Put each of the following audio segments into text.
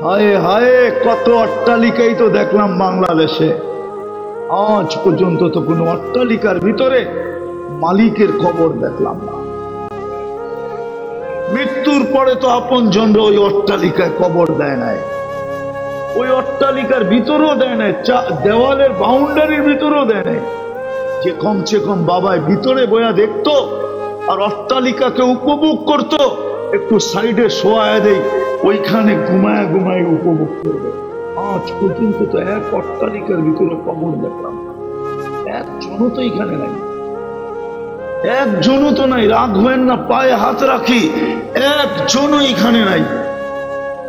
হায় হায়, কত অট্টালিকাই তো দেখলাম বাংলাদেশে, আজ পর্যন্ত তো কোনো অট্টালিকার ভিতরে মালিকের কবর দেখলাম না। মৃত্যুর পরে তো আপন জনরা ওই অট্টালিকায় কবর দেয় নাই, ওই অট্টালিকার ভিতরেও দেয় নাই, দেওয়ালের বাউন্ডারির ভিতরেও দেয় নাই, যে কমসে কম বাবায় ভিতরে বয়া দেখতো আর অট্টালিকাকে উপভোগ করতো, একটু সাইডে শোয়া দেই, ওইখানে ঘুমায় ঘুমায় উপভোগ করবে। আজ পর্যন্ত তো এক অট্টালিকার ভিতরে কবর দেখলাম, একজনও তো এখানে নাই, একজনও তো নাই। রাগ হবেন না, পায়ে হাত রাখি, একজনও এখানে নাই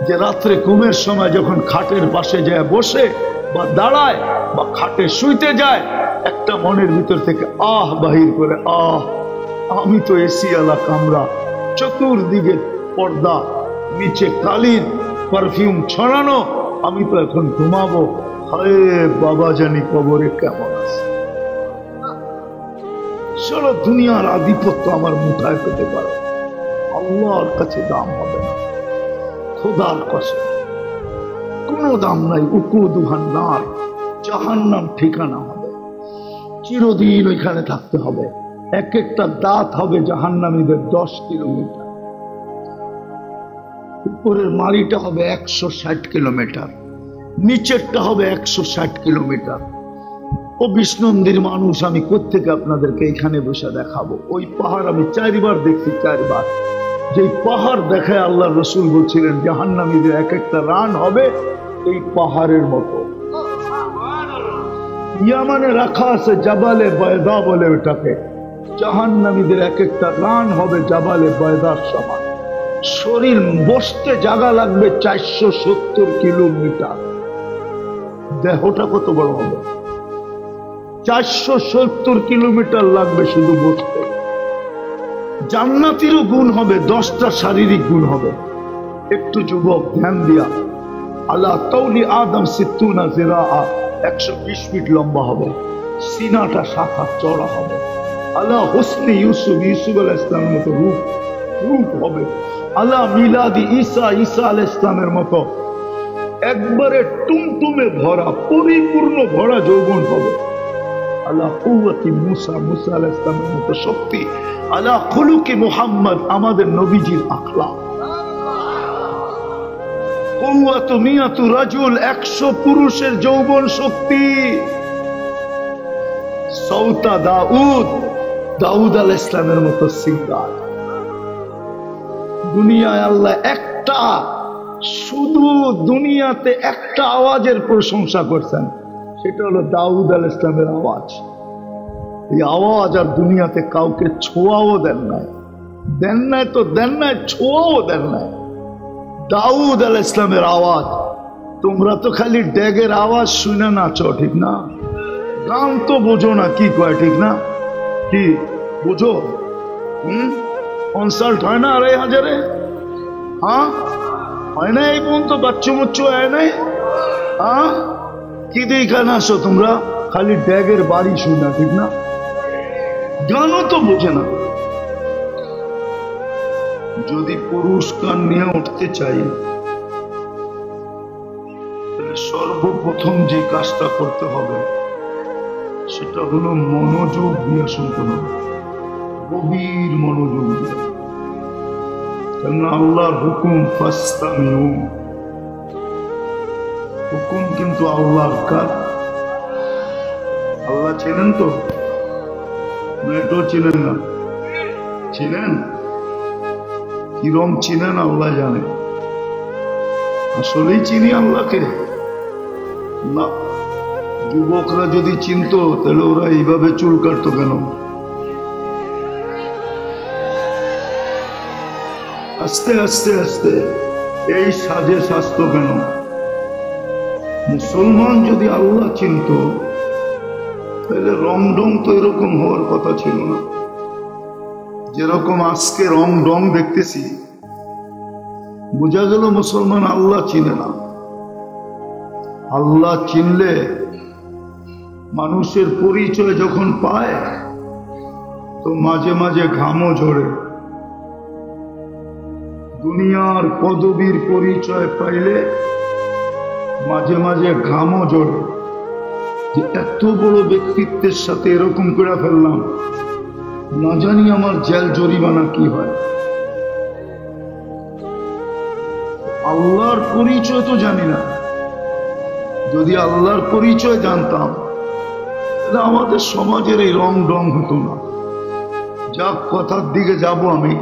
যে রাত্রে ঘুমের সময় যখন খাটের পাশে যায় বসে বা দাঁড়ায় বা খাটে শুইতে যায়, একটা মনের ভিতর থেকে আহ বাহির করে, আহ আমি তো এসি আলা কামরা, চতুর্দিকে পর্দা, নিচে কালিন, পারফিউম ছড়ানো, আমি তো এখন ঘুমাবো, হায় বাবা জানি কবরে কেমন আছে। চলো দুনিয়ার আধিপত্য আমার মুঠায় পেতে পারে, আল্লাহর কাছে দাম হবে না, খোদার কসম কোনো দাম নাই। উকুদুহান নার, জাহান্নাম ঠিকানা হবে, চিরদিন ওইখানে থাকতে হবে। এক একটা দাঁত হবে জাহান্নামীদের 10 কিলোমিটার, উপরের মাড়িটা হবে 160 কিলোমিটার, নিচেরটা হবে 160 কিলোমিটার। ও বিষ্ণন্দির মানুষ, আমি কোত্থেকে আপনাদেরকে এখানে বসে দেখাবো? ওই পাহাড় আমি 4 বার দেখছি, 4 বার। যে পাহাড় দেখায় আল্লাহ রসুল বলছিলেন জাহান্নামীদের এক একটা রান হবে এই পাহাড়ের মতো। ইয়ামানে রাখা আছে জাবালে বয়দা বলে ওটাকে, জাহান্নামীদের এক একটা রান হবে জাবালে বয়দার সমান। শরীর বসতে জায়গা লাগবে 470 কিলোমিটার, দেহটা কত বড় হবে? 470 কিলোমিটার লাগবে শুধু বসতে। জান্নাতিরও গুণ হবে, 10টা শারীরিক গুণ হবে। একটু যুবক ধ্যান দিয়া, আলা তাওলি আদম 60 জিরা, 120 ফিট লম্বা হবে, সিনাটা 7 হাত চওড়া হবে। আলা হুসনি ইউসুফ, ইউসুফ আলাইহিস সালামের মতো রূপ হবে। আলা মিলাদি ঈসা, ঈসা আলাইহিস সালামের মতো একবারে টুমটুমে ভরা, পরিপূর্ণ ভরা যৌবন হবে। আলা কুওয়াতি মুসা, মুসা আলাইহিস সালামের মতো শক্তি। আলা খুলুকি মুহাম্মদ, আমাদের নবীজির আখলাক। কুওয়াতু মিয়াতু রাজুল, 100 পুরুষের যৌবন শক্তি। সৌতা দাউদ, দাউদ আলাইহিস সালামের মতো সিঙ্গার। দুনিয়ায় আল্লাহ একটা, শুধু দুনিয়াতে একটা আওয়াজের প্রশংসা করছেন, সেটা হলো দাউদ আলাইহিস সালামের আওয়াজ। এই আওয়াজ আর দুনিয়াতে কাউকে ছোঁয়াও দেন নাই, দেন নাই তো দেন নাই, ছোঁয়াও দেন নাই। দাউদ আলাইহিস সালামের আওয়াজ। তোমরা তো খালি ড্যাগের আওয়াজ শুনে নাচো, ঠিক না? গান তো বোঝো না, কি কয়, ঠিক না? কি বুঝো? কনসার্ট হয় না 2,500-এ? হ্যাঁ হয় না? এই পর্যন্ত বাচ্চু মুচ্চু হয় নাই? হ্যাঁ কি দেখানে আসো তোমরা? খালি ড্যাগের বাড়ি শুনা, ঠিক না? গানও তো বোঝে না। যদি পুরস্কার নিয়ে উঠতে চাই, তাহলে সর্বপ্রথম যে কাজটা করতে হবে সেটা হলো মনোযোগ দিয়ে শুনতে হবে, গভীর মনোযোগ দিয়ে। কেননা আল্লাহর হুকুম ফাস্তামিউ, হুকুম কিন্তু আল্লাহর কাজ। আল্লাহ চেনেন তো? এটাও চিনেন না? চিনেন? কিরম চিনেন আল্লাহ জানে। আসলেই চিনি আল্লাহকে না? যুবকরা যদি চিনতো তাহলে ওরা এইভাবে চুল কাটতো কেন? আস্তে আস্তে আস্তে এই সাজে সাজতো কেন? মুসলমান যদি আল্লাহ চিনত তাহলে রং ডং তো এরকম হওয়ার কথা ছিল না। যেরকম আজকে রং ডং দেখতেছি, বোঝা গেল মুসলমান আল্লাহ চিনে না। আল্লাহ চিনলে মানুষের পরিচয় যখন পায় তো মাঝে মাঝে ঘামও ঝরে। দুনিয়ার পদবীর পরিচয় পাইলে মাঝে মাঝে ঘামও জড়ে, যে এত বড় ব্যক্তিত্বের সাথে এরকম করে ফেললাম, না জানি আমার জেল জরিমানা কি হয়। আল্লাহর পরিচয় তো জানি না, যদি আল্লাহর পরিচয় জানতাম তাহলে আমাদের সমাজের এই রং ডং হতো না। যা কথার দিকে যাব আমি,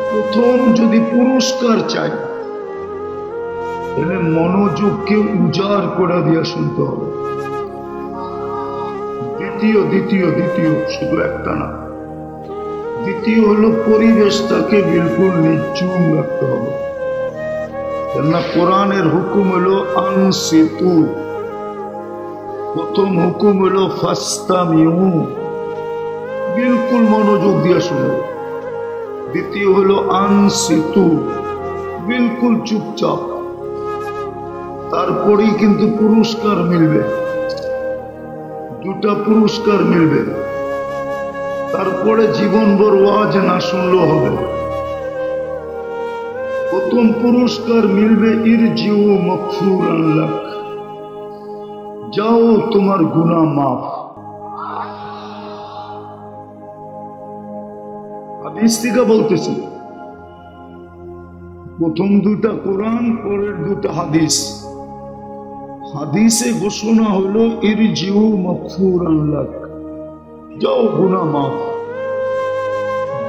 প্রথম যদি পুরস্কার চাই তাহলে মনোযোগকে উজাড় করে দিয়ে শুনতে হবে। দ্বিতীয় দ্বিতীয় দ্বিতীয় শুধু একটা না, দ্বিতীয় হলো পরিবেশটাকে বিলকুল নির্জুম রাখতে হবে। কেননা কোরআনের হুকুম হলো আনসিতু, প্রথম হুকুম হলো ফাস্তামিউ, বিলকুল মনোযোগ দিয়ে শুনো। দ্বিতীয় হলো আনসিতু, বিলকুল চুপচাপ। তারপরেই কিন্তু পুরস্কার মিলবে, দুটা পুরস্কার মিলবে। তারপরে জীবনভর ওয়াজ না শুনলেও হবে। প্রথম পুরস্কার মিলবে ইরজিউ মাগফুরান লাক, যাও তোমার গুনাহ মাফ। হাদিস থেকে বলতেছি, প্রথম দুটা কোরআন, পরের দুটা হাদিস। হাদিসে ঘোষণা হলো ইরজিউ মাগফুরান লাক, যাও গুনাহ মাফ।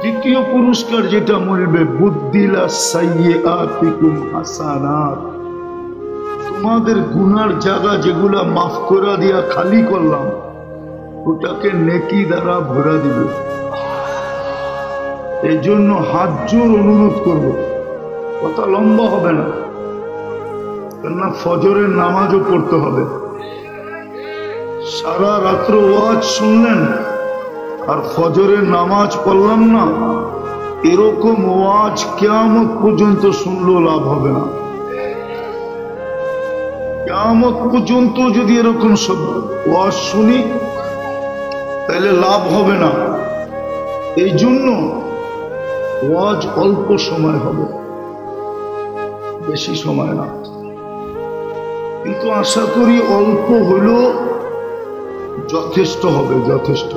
দ্বিতীয় পুরস্কার যেটা মিলবে বুদ্দিলা সাইয়্যাতিকুম হাসানাত, তোমাদের গুনার জায়গা যেগুলা মাফ করে দিয়া খালি করলাম, ওটাকে নেকি দ্বারা ভরা দিবে। এই জন্য হাত জোর অনুরোধ করব, কথা লম্বা হবে না, কেননা ফজরের নামাজও পড়তে হবে। সারা রাত্র ওয়াজ শুনলেন আর ফজরের নামাজ পড়লাম না, এরকম ওয়াজ কিয়ামত পর্যন্ত শুনলেও লাভ হবে না। কিয়ামত পর্যন্ত যদি এরকম সব ওয়াজ শুনি তাহলে লাভ হবে না। এই জন্য ওয়াজ অল্প সময় হবে, বেশি সময় না, কিন্তু আশা করি অল্প হলেও যথেষ্ট হবে, যথেষ্ট।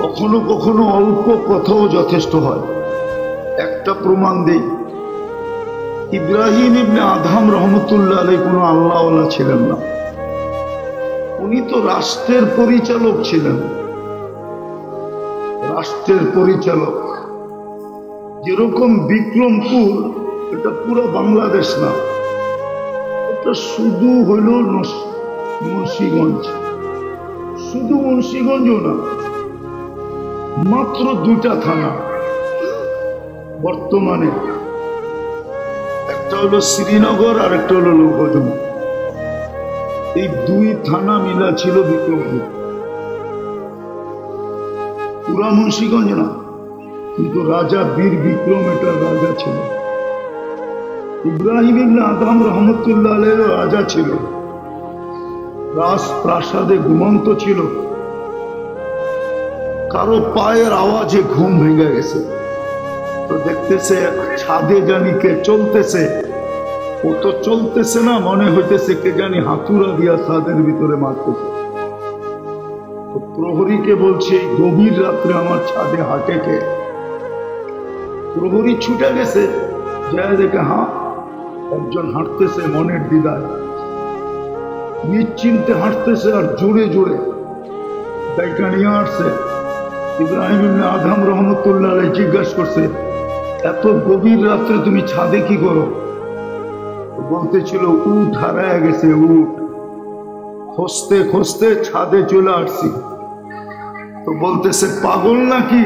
কখনো কখনো অল্প কথাও যথেষ্ট হয়। একটা প্রমাণ দেই, ইব্রাহিম ইবনে আদহাম রহমতুল্লাহ আলাইহি কোনো আল্লাহওয়ালা ছিলেন না, উনি তো রাষ্ট্রের পরিচালক ছিলেন। রাষ্ট্রের পরিচালক, যেরকম বিক্রমপুর, এটা পুরো বাংলাদেশ না, এটা শুধু হইল মুন্সিগঞ্জ। শুধু মুন্সিগঞ্জও না, মাত্র দুটা থানা বর্তমানে, একটা হলো শ্রীনগর আর একটা হলো লোকজন। এই দুই থানা মিলা ছিল বিক্রমপুর, পুরা মুন্সিগঞ্জ না, কিন্তু রাজা বীর বিক্রম এটার রাজা ছিল। ইব্রাহিম ইবনে আদহাম রহমতুল্লাহ আলাইহি রাজা ছিল, রাজপ্রাসাদে ঘুমন্ত ছিল। কারো পায়ের আওয়াজে ঘুম ভেঙে গেছে, তো দেখতেছে ছাদে জানি কে চলতেছে। ও তো চলতেছে না, মনে হইতেছে কে জানি হাতুড়া দিয়া ছাদের ভিতরে মারতেছে। তো প্রহরীকে বলছে, গভীর রাত্রে আমার ছাদে হাঁটে কে? প্রহরী ছুটে গেছে, যায় দেখে হ্যাঁ একজন হাঁটতেছে মনের দ্বিধায়, নিশ্চিন্তে হাঁটতেছে আর জোরে জোরে ডাইকা নিয়ে আসছে। ইব্রাহিম ইবনে আদহাম রহমতুল্লাহ আলাইহি জিজ্ঞাসা করছে, এত গভীর রাত্রে তুমি ছাদে কি করো? বলতেছিল উট হারায় গেছে, উট খুঁজতে খুঁজতে ছাদে চলে আসছি। তো বলতেছে পাগল নাকি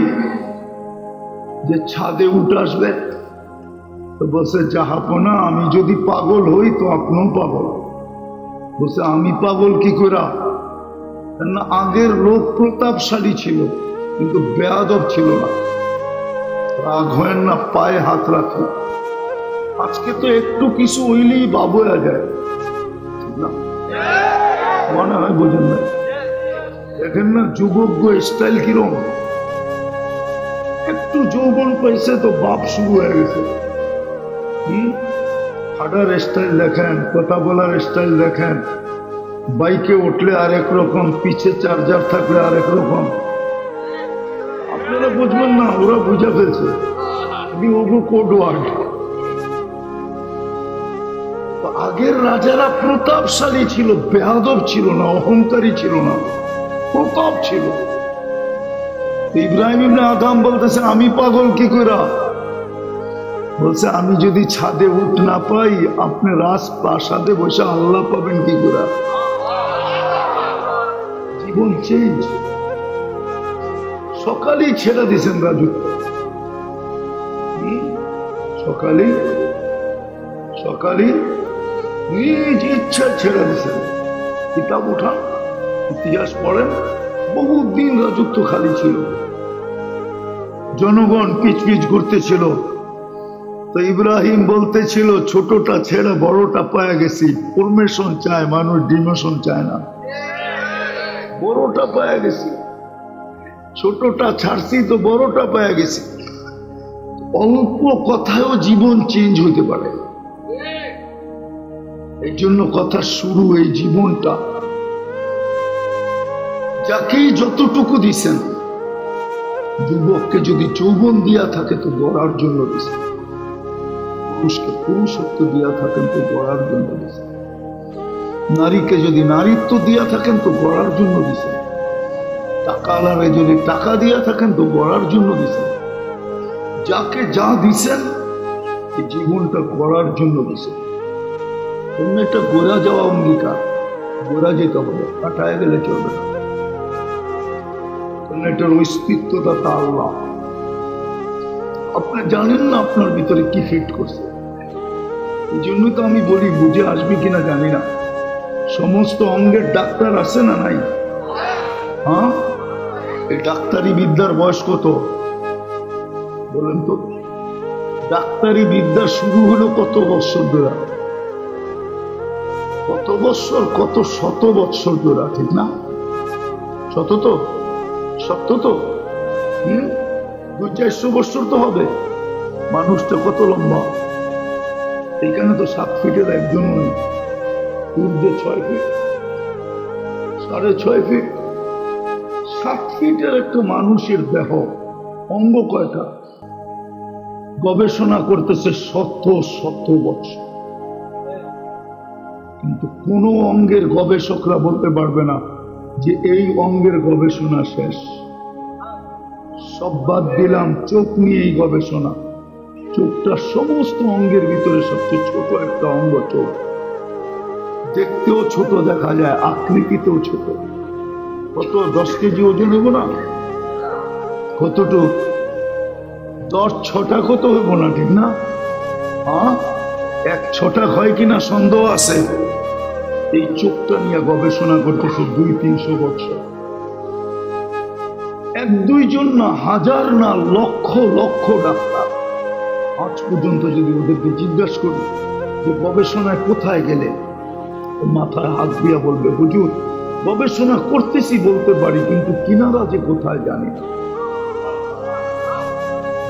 যে ছাদে উঠ আসবে? তো বলছে জাহাপনা, আমি যদি পাগল হই তো আপনিও পাগল। বলছে আমি পাগল কি করে? না, আগের লোক প্রতাপশালী ছিল কিন্তু বেয়াদব ছিল না। রাগ হয় না, পায়ে হাত রাখে। আজকে তো একটু কিছু হইলেই বাবুয়া যায় না, মনে হয় বোঝেন না। দেখেন না যুবক স্টাইল কিরম, একটু একটু যৌবন পাইছে তো বাপ শুরু হয়ে গেছে। হাঁটার স্টাইল দেখেন, কথা বলার স্টাইল দেখেন, বাইকে উঠলে আরেক রকম, পিছে চার্জার থাকলে আরেক রকম। আপনারা বুঝবেন না, ওরা বুঝে ফেলছে। Code word. আগের রাজারা প্রতাপশালী ছিল, বেয়াদব ছিল না, অহংকারী ছিল না, প্রতাপ ছিল। ইব্রাহিম ইবনে আদম বলতেছে আমি পাগল কি কইরা? বলছে আমি যদি ছাদে উঠ না পাই, আপনি রাজপ্রাসাদে বসে আল্লাহ পাবেন কি কইরা? জীবন চেঞ্জ। সকালেই ছেড়ে দিয়েছেন রাজত্ব, সকালে নিজ ইচ্ছা ছেড়ে দিয়েছেন। কিতাব উঠান, ইতিহাস পড়েন, বহুত দিন রাজত্ব খালি ছিল, জনগণ পিচপিচ করতেছিল। তো ইব্রাহিম বলতেছিল ছোটটা ছেড়ে বড়টা পায়ে গেছি। প্রমোশন চায় মানুষ, ডিমোশন চায় না। বড়টা পায়ে গেছি, ছোটটা ছাড়ছি তো বড়টা পায়ে গেছি। অল্প কথায়ও জীবন চেঞ্জ হতে পারে। এই জন্য কথা শুরু এই জীবনটা। যাকেই যতটুকু দিছেন, যুবককে যদি যৌবন দিয়া থাকে তো গড়ার জন্য দিছেন, পুরুষকে পুরুষত্ব দিয়া থাকেন তো গড়ার জন্য দিছেন, নারীকে যদি নারীত্ব দিয়া থাকেন তো গড়ার জন্য দিছেন, টাকাওয়ালারে যদি টাকা দিয়া থাকেন তো গড়ার জন্য দিছেন। যাকে যা দিছেন এই জীবনটা গড়ার জন্য দিছেন। অন্য একটা গোড়া যাওয়া অঙ্গীকার, গোড়া যেতে হবে, কাটায় গেলে চলবে না। এটার অস্তিত্বদাতা আল্লাহ। আপনি জানেন না আপনার ভিতরে কি ফিট করছে। এই জন্য তো আমি বলি, বুঝে আসবে কিনা জানি না, সমস্ত অঙ্গের ডাক্তার আছে না নাই? হ্যাঁ, এই ডাক্তারি বিদ্যার বয়স কত বলেন তো? ডাক্তারি বিদ্যা শুরু হলো কত বৎসর ধরে? কত বৎসর, কত শত বৎসর ধরে, ঠিক না? শত তো, সত্য তো। 200-400 বৎসর তো হবে। মানুষটা কত লম্বা? এখানে তো 7 ফিটের একজন নেই, ঊর্ধ্বে 6 ফিট, 6.5 ফিট। 7 ফিটের একটা মানুষের দেহ, অঙ্গ কয়টা? গবেষণা করতেছে শত শত বৎসর, কিন্তু কোন অঙ্গের গবেষকরা বলতে পারবে না যে এই অঙ্গের গবেষণা শেষ। সব বাদ দিলাম, চোখ নিয়ে এই গবেষণা। চোখটা সমস্ত অঙ্গের ভিতরে সবচেয়ে ছোট একটা অঙ্গ চোখ। দেখতেও ছোট দেখা যায়, আকৃতিতেও ছোট। কত 10 কেজি ওজন হইব না? কতটুক? 10-6টা কত হইব না, ঠিক না? হ্যাঁ, 1-6টা হয় কিনা সন্দেহ আছে। এই চোখটা নিয়ে গবেষণা করতেছে 200-300 বছর। 1-2 জন না, হাজার না, লক্ষ লক্ষ ডাক্তার। আজ পর্যন্ত যদি ওদেরকে জিজ্ঞাসা করি যে গবেষণায় কোথায় গেলে, মাথায় হাত দিয়া বলবে হুজুর গবেষণা করতেছি বলতে পারি, কিন্তু কিনারা যে কোথায় জানি না।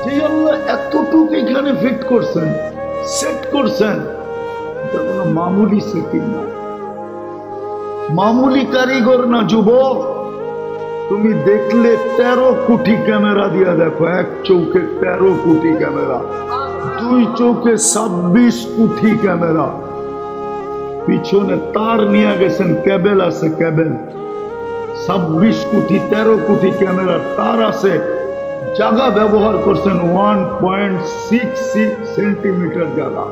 যে আল্লাহ এতটুকু এখানে ফিট করছেন, সেট করছেন, এটা কোনো মামুলি সেটিং না, মামুলি কারিগর না। যুবক, তুমি দেখলে 13 কোটি ক্যামেরা দিয়া দেখো। এক চৌকে 13 কোটি ক্যামেরা, 2 চৌকে 26 কোটি ক্যামেরা। পিছনে তার নিয়ে গেছেন, কেবল আছে, কেবল। 26 কোটি 13 কোটি ক্যামেরা তার আছে। জায়গা ব্যবহার করছেন 1.66 সেন্টিমিটার জায়গা,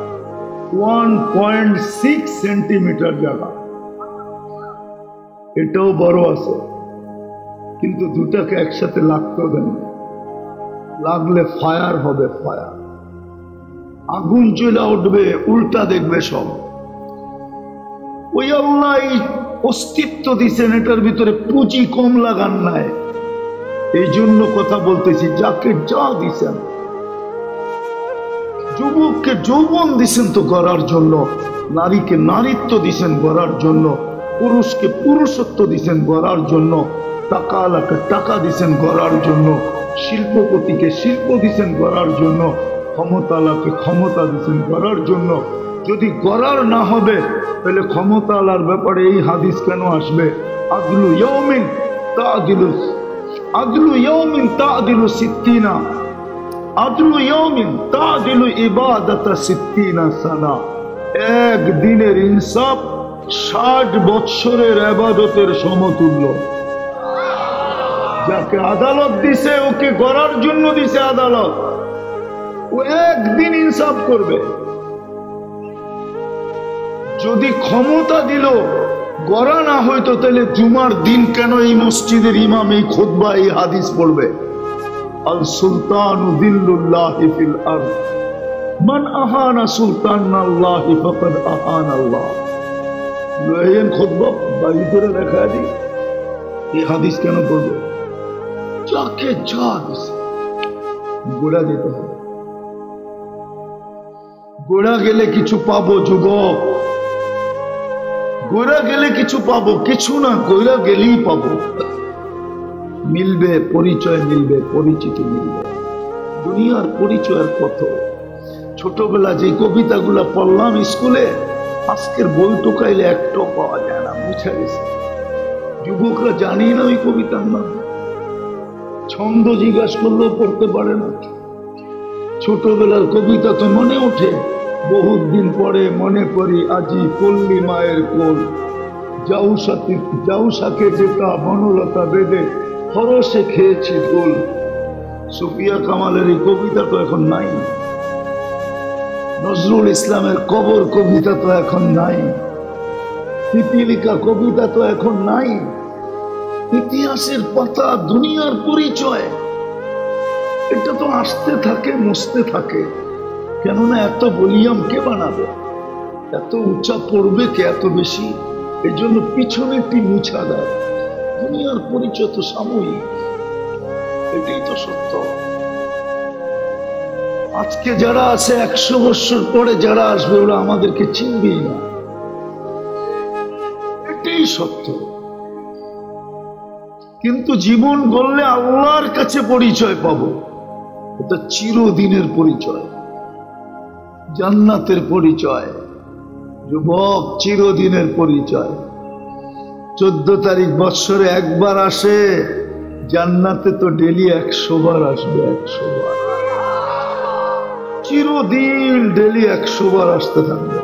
1.6 সেন্টিমিটার জায়গা। এটাও বড় আছে, কিন্তু দুটাকে একসাথে লাগতে দেন, লাগলে ফায়ার হবে, ফায়ার, আগুন জ্বলে উঠবে, উল্টা দেখবে সব। ওই আল্লাহ অস্তিত্ব দিচ্ছেন, এটার ভিতরে পুঁজি কম লাগান নাই। এই জন্য কথা বলতেছি, যাকে যা দিছেন। যুবককে যৌবন দিছেন তো গড়ার জন্য, নারীকে নারীত্ব দিছেন গড়ার জন্য, পুরুষকে পুরুষত্ব দিছেন গড়ার জন্য, টাকাওয়ালাকে টাকা দিছেন গড়ার জন্য, শিল্পপতিকে শিল্প দিচ্ছেন গড়ার জন্য, ক্ষমতালাকে ক্ষমতা দিচ্ছেন গড়ার জন্য। যদি গড়ার না হবে তাহলে ক্ষমতালার ব্যাপারে এই হাদিস কেন আসবে? আদলু ইয়াউমিন তা'দিলু, আদলু ইয়াউমিন তা'দিলু সিত্তিনা, আদলু ইয়াউমিন তা'দিলু ইবাদাতা সিত্তিনা সানা। এক দিনের ইনসাফ 60 বৎসরের ইবাদতের সমতুল্য। যাকে আদালত দিছে ওকে গড়ার জন্য দিছে আদালত, ও একদিন ইনসাফ করবে। যদি ক্ষমতা দিল গড়া না হইতো তাহলে জুমার দিন কেন এই মসজিদের ইমাম এই খুতবা এই হাদিস পড়বে? আল সুলতানু দিল্লুল্লাহি ফিল আরদ, মান আহানা সুলতানাল্লাহি ফাকাদ আহানাল্লাহ। লয়েন খুতবা বাইরে করে দেখা দিই, এই হাদিস কেন পড়বে? যাকে যা দিছে গোড়া যেতে হবে। গোড়া গেলে কিছু পাবো যুবক, গোড়া গেলে কিছু পাবো, কিছু না গোড়া গেলেই পাবো। মিলবে পরিচয়, মিলবে পরিচিতি, মিলবে দুনিয়ার পরিচয়ের কত। ছোটবেলা যে কবিতাগুলা পড়লাম স্কুলে, আজকের বই টোকাইলে একটাও পাওয়া যায় না, মুছে গেছে। যুবকরা জানি না ওই কবিতার নাম, ছন্দ জিজ্ঞাসা করলেও পড়তে পারে না। ছোটবেলার কবিতা তো মনে ওঠে, বহুত দিন পরে মনে করি আজি পল্লী মায়ের কোল, জাউসাকে যেটা বনলতা বেদে হরসে খেয়েছি গোল। সুফিয়া কামালের এই কবিতা তো এখন নাই, নজরুল ইসলামের কবর কবিতা তো এখন নাই, পিপিলিকা কবিতা তো এখন নাই। ইতিহাসের পাতা, দুনিয়ার পরিচয়, এটা তো আসতে থাকে, মুছতে থাকে। কেননা এত ভলিউম কে বানাবে, এত উঁচা পড়বে কে এত বেশি? এই জন্য পিছনে একটি মুছা দেয়। দুনিয়ার পরিচয় তো সাময়িক, এটাই তো সত্য। আজকে যারা আছে 100 বছর পরে যারা আসবে ওরা আমাদেরকে চিনবেই না, এটাই সত্য। কিন্তু জীবন গড়লে আল্লাহর কাছে পরিচয় পাবো, এটা চিরদিনের পরিচয়, জান্নাতের পরিচয়। যুবক, চিরদিনের পরিচয়। 14 তারিখ বৎসরে একবার আসে, জান্নাতে তো ডেলি 100 বার আসবে, 100 বার। চিরদিন ডেলি 100 বার আসতে থাকবে।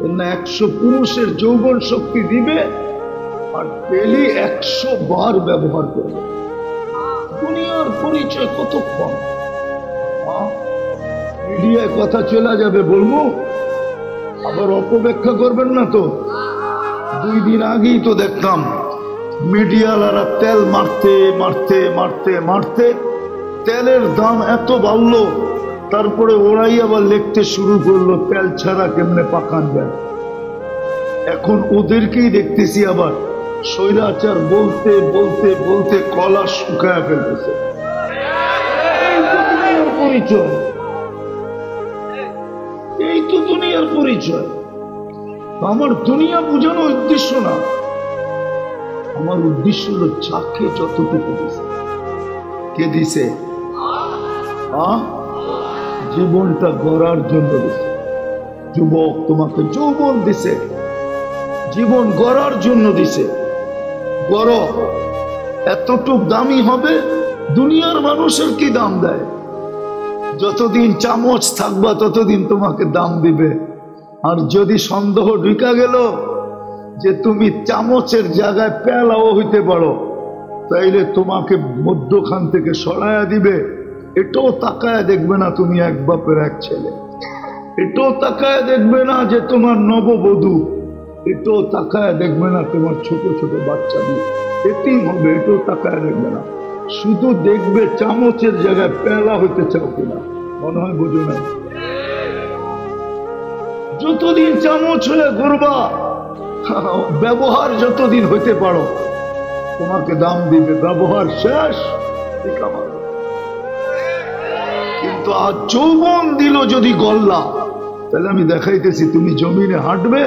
100 পুরুষের যৌবন শক্তি দিবে আর ডেলি 100 বার ব্যবহার করবে। দুনিয়ার পরিচয় কতক্ষণ? মিডিয়ায় কথা চলে যাবে, বলবো আবার অপব্যাখ্যা করবেন না তো। 2 দিন আগেই তো দেখতাম মিডিয়ালারা তেল মারতে মারতে মারতে মারতে তেলের দাম এত বাড়লো, তারপরে ওরাই আবার লিখতে শুরু করলো তেল ছাড়া কেমনে পাকান যায়। এখন ওদেরকেই দেখতেছি আবার স্বৈরাচার বলতে বলতে বলতে কলা শুকায় ফেলতেছে। পরিচয়, এই তো দুনিয়ার পরিচয়। আমার দুনিয়া বোঝানো উদ্দেশ্য না, আমার উদ্দেশ্য হলো যাকে যতটুকু দিছে। কে দিছে? জীবনটা গড়ার জন্য দিছে। যুবক, তোমাকে যৌবন দিছে, জীবন গড়ার জন্য দিছে। গড়, এতটুক দামি হবে। দুনিয়ার মানুষের কি দাম দেয়? যতদিন চামচ থাকবা ততদিন তোমাকে দাম দিবে। আর যদি সন্দেহ ঢুকা গেল যে তুমি চামচের জায়গায় পেলাও হইতে পারো, তাইলে তোমাকে মধ্যখান থেকে সরাইয়া দিবে। এটাও তাকায় দেখবে না তুমি এক বাপের এক ছেলে, এটাও তাকায় দেখবে না যে তোমার নববধূ, এটাও তাকায় দেখবে না তোমার ছোট ছোট বাচ্চা দিয়ে এতিম হবে, এটাও তাকায় দেখবে না। শুধু দেখবে চামচের জায়গায় পেলা হইতে চাও কিনা। মনে হয় বুঝো না। যতদিন চামচ হয়ে ঘুরবা, ব্যবহার যতদিন হইতে পারো তোমাকে দাম দিবে। ব্যবহার শেষ, কিন্তু আজ যৌবন দিল যদি গল্লা, তাহলে আমি দেখাইতেছি তুমি জমিনে হাঁটবে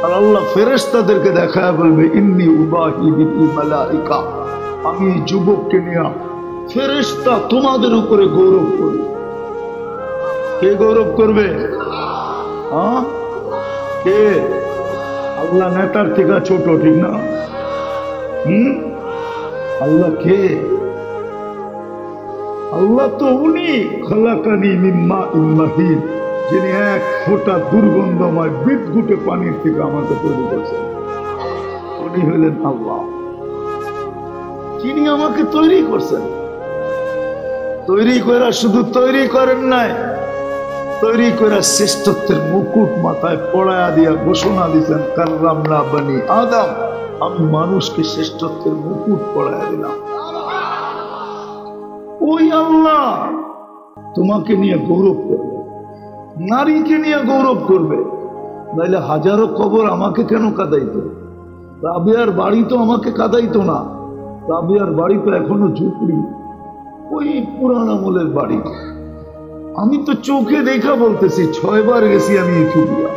আর আল্লাহ ফেরেশতাদেরকে দেখায় বলবে ইন্নী উবাহি বিল মালাইকা, আমি যুবককে নিয়ে ফেরেশতা তোমাদের উপরে গৌরব করবে। কে গৌরব করবে? কে? আল্লাহ নেতার থেকে ছোট, ঠিক না? আল্লাহ কে? আল্লাহ তো উনি খলাকানি মিন মাইন মাহিন, যিনি এক ফোঁটা দুর্গন্ধময় বিদ্যুটে পানির থেকে আমাকে তৈরি করছেন। উনি হলেন আল্লাহ, যিনি আমাকে তৈরি করছেন। তৈরি করে শুধু তৈরি করেন নাই, তৈরি করে শ্রেষ্ঠত্বের মুকুট মাথায় পড়ায়া দিয়া ঘোষণা দিচ্ছেন, কাররামনা বনি আদম, আমি মানুষকে শ্রেষ্ঠত্বের মুকুট পড়ায়া দিলাম। ওই আল্লাহ তোমাকে নিয়ে গৌরব করবে, নারীকে নিয়ে গৌরব করবে। নাইলে হাজারো কবর আমাকে কেন কাঁদাইতো? রাবিয়ার বাড়ি তো আমাকে কাঁদাইতো না। রাবিয়ার বাড়ি তো এখনো ঝুপড়ি, ওই পুরান আমলের বাড়ি। আমি তো চোখে দেখা বলতেছি, 6 বার গেছি আমি ইথিওপিয়া।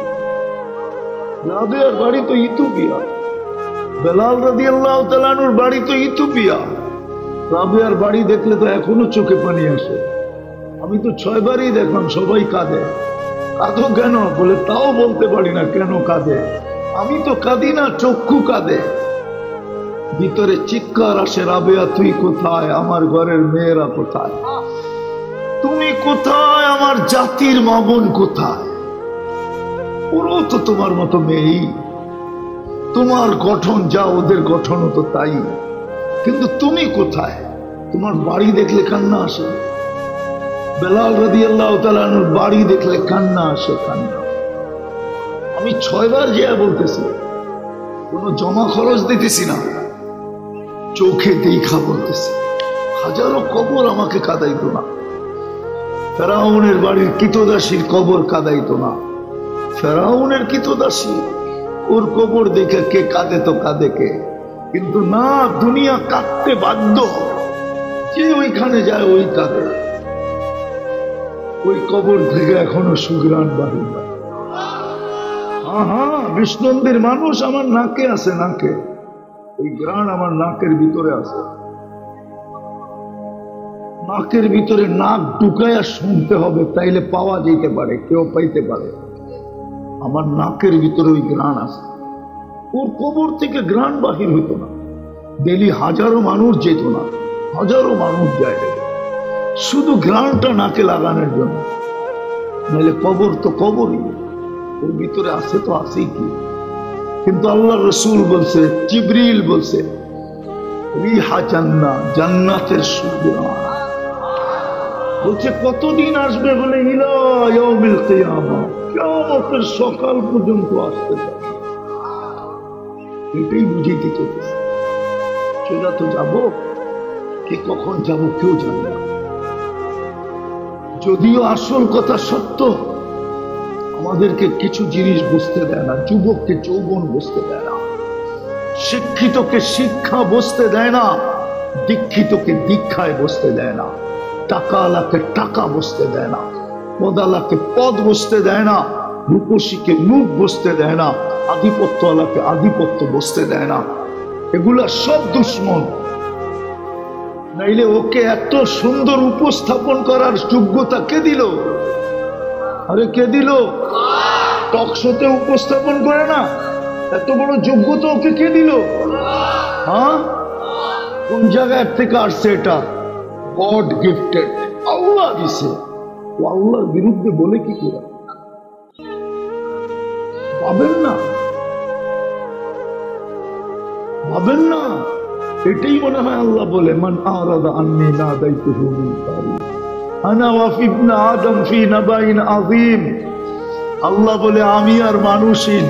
রাবিয়ার বাড়ি তো ইথিওপিয়া, বেলাল রাদিয়াল্লাহু তাআলা আনহুর বাড়ি তো ইথিওপিয়া। রাবিয়ার বাড়ি দেখলে তো এখনো চোখে পানি আসে। আমি তো 6 বারই দেখলাম, সবাই কাঁদে। কাঁদো কেন? বলে তাও বলতে পারি না কেন কাঁদে। আমি তো কাঁদি না, চক্ষু কাঁদে। ভিতরে চিৎকার আসে, রাবেয়া তুই কোথায়? আমার ঘরের মেয়েরা কোথায়? তুমি কোথায়? আমার জাতির মা বোন কোথায়? ওরও তো তোমার মতো মেয়েই, তোমার গঠন যা ওদের গঠনও তো তাই, কিন্তু তুমি কোথায়? তোমার বাড়ি দেখলে কান্না আসে। বেলাল রাদিয়াল্লাহু তাআলা আনহুর বাড়ি দেখলে কান্না আসে, কান্না। আমি 6 বার গিয়ে বলতেছি, কোনো জমা খরচ দিতেছি না, চোখে দেখা বলতেছি। হাজারো কবর আমাকে কাঁদাইতো না। ফেরাউনের বাড়ির কৃতদাসীর কবর কাঁদাইতো না। ফেরাউনের কৃতদাসী, ওর কবর দেখে কে কাঁদে তো কাঁদে কে, কিন্তু না, দুনিয়া কাঁদতে বাধ্য। যে ওইখানে যায় ওই কাঁদে। ওই কবর থেকে এখনো সুগ্রাণ বাহির হয়। বিষ্ণন্দির মানুষ আমার নাকে আছে, নাকে ওই গ্রাণ আমার নাকের ভিতরে আছে। নাকের ভিতরে নাক ঢুকাইয়া শুনতে হবে, তাইলে পাওয়া যেতে পারে, কেউ পাইতে পারে। আমার নাকের ভিতরে ওই গ্রাণ আছে। ওর কবর থেকে গ্রাণ বাহির হইত না। ডেলি হাজারো মানুষ যেত না, হাজারো মানুষ যায় শুধু গ্রাণটা নাকে লাগানোর জন্য। নাহলে কবর তো কবরই, ওর ভিতরে আছে তো আছেই কি। কিন্তু আল্লাহ রসুল বলছে, জিবরিল বলছে, রিহা জান্নাত, জান্নাতের সুগ্রাণ। বলছে কতদিন আসবে? বলে ইলা ইয়াউমিল কিয়ামা, কিয়ামতের সকাল পর্যন্ত আসতে পারে। এটাই বুঝিয়ে চলেছে। চলে তো যাবো, কে কখন যাব কেউ জানে না। যদিও আসল কথা সত্য, আমাদেরকে কিছু জিনিস বুঝতে দেয় না। যুবককে যৌবন বুঝতে দেয় না, শিক্ষিতকে শিক্ষা বুঝতে দেয় না, দীক্ষিতকে দীক্ষায় বসতে দেয় না, টাকাওয়ালাকে টাকা বসতে দেয় না, পদালাকে পদ বসতে দেয় না, রূপসীকে রূপ বসতে দেয় না, আধিপত্যওয়ালাকে আধিপত্য বসতে দেয় না। এগুলা সব দুশ্মন। নাইলে ওকে এত সুন্দর উপস্থাপন করার যোগ্যতা কে দিল? আরে কে দিল? টকশোতে উপস্থাপন করে না, এত বড় যোগ্যতা ওকে কে দিল? কোন জায়গায় থেকে আসছে এটা? গড গিফটেড, আল্লাহ দিছে। ও আল্লাহর বিরুদ্ধে বলে কি করে? ভাবেন না, ভাবেন না। এটাই মনে হয় আল্লাহ বলে, মান আরাদা আন্নী নাদাইতুহু মিন কারিব আনা ওয়া ইবনে আদম ফি নাবাইন আযীম। আল্লাহ বলে, আমি আর মানুষই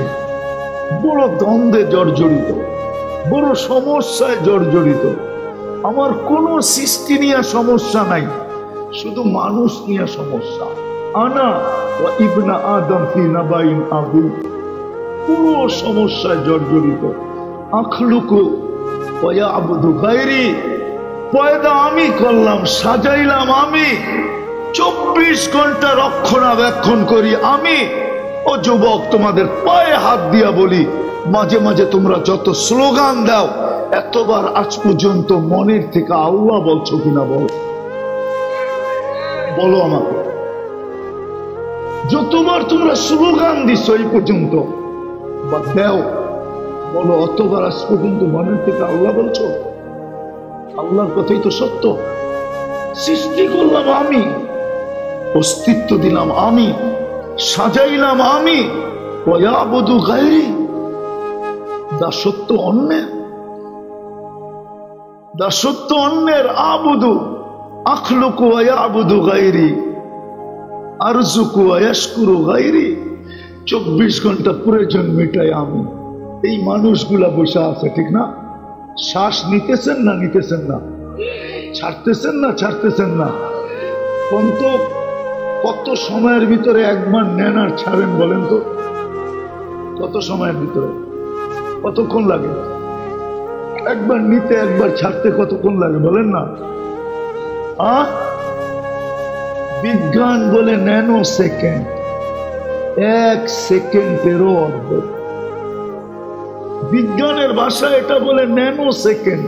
বড় দ্বন্দ্বে জর্জরিত, বড় সমস্যায় জর্জরিত। আমার কোনো সৃষ্টি নিয়ে সমস্যা নাই, শুধু মানুষ নিয়ে সমস্যা। আনা ওয়া ইবনে আদম ফি নাবাইন আযীম, পুরো সমস্যায় জর্জরিত। আখলুকু ওয়া ইয়াবুদু গায়রি, পয়দা আমি করলাম, সাজাইলাম আমি, 24 ঘন্টা রক্ষণাবেক্ষণ করি আমি। ও যুবক, তোমাদের পায়ে হাত দিয়া বলি, মাঝে মাঝে তোমরা যত স্লোগান দাও, এতবার আজ পর্যন্ত মনের থেকে আল্লাহ বলছো কিনা বলো, বলো আমাকে। যতবার তোমরা স্লোগান দিচ্ছ এই পর্যন্ত বা দেও, বলো অতবার আজ পর্যন্ত মনের থেকে আল্লাহ বলছো? আল্লাহর কথাই তো সত্য। সৃষ্টি করলাম আমি, অস্তিত্ব দিলাম আমি, সাজাইলাম আমি, ওয়াবুদু গায়রি, দাসত্ব অন্যের, দাসত্ব অন্যের। আবুদু আখলুকু ওয়া ইয়াবুদু গায়রি, আরজুকু ওয়া ইয়াশকুরু গায়রি। 24 ঘন্টা প্রয়োজন মেটাই আমি। এই মানুষগুলা বসে আছে, ঠিক না? শ্বাস নিতেছেন না নিতেছেন না, ছাড়তেছেন না ছাড়তেছেন না। কত সময়ের ভিতরে একবার নেন আর ছাড়েন বলেন তো? কত সময়ের ভিতরে, কতক্ষণ লাগে? একবার নিতে একবার ছাড়তে কতক্ষণ লাগে বলেন না? বিজ্ঞান বলে ন্যানো সেকেন্ড, 1 সেকেন্ডেরও অর্ধেক। বিজ্ঞানের ভাষা এটা বলে ন্যানো সেকেন্ড,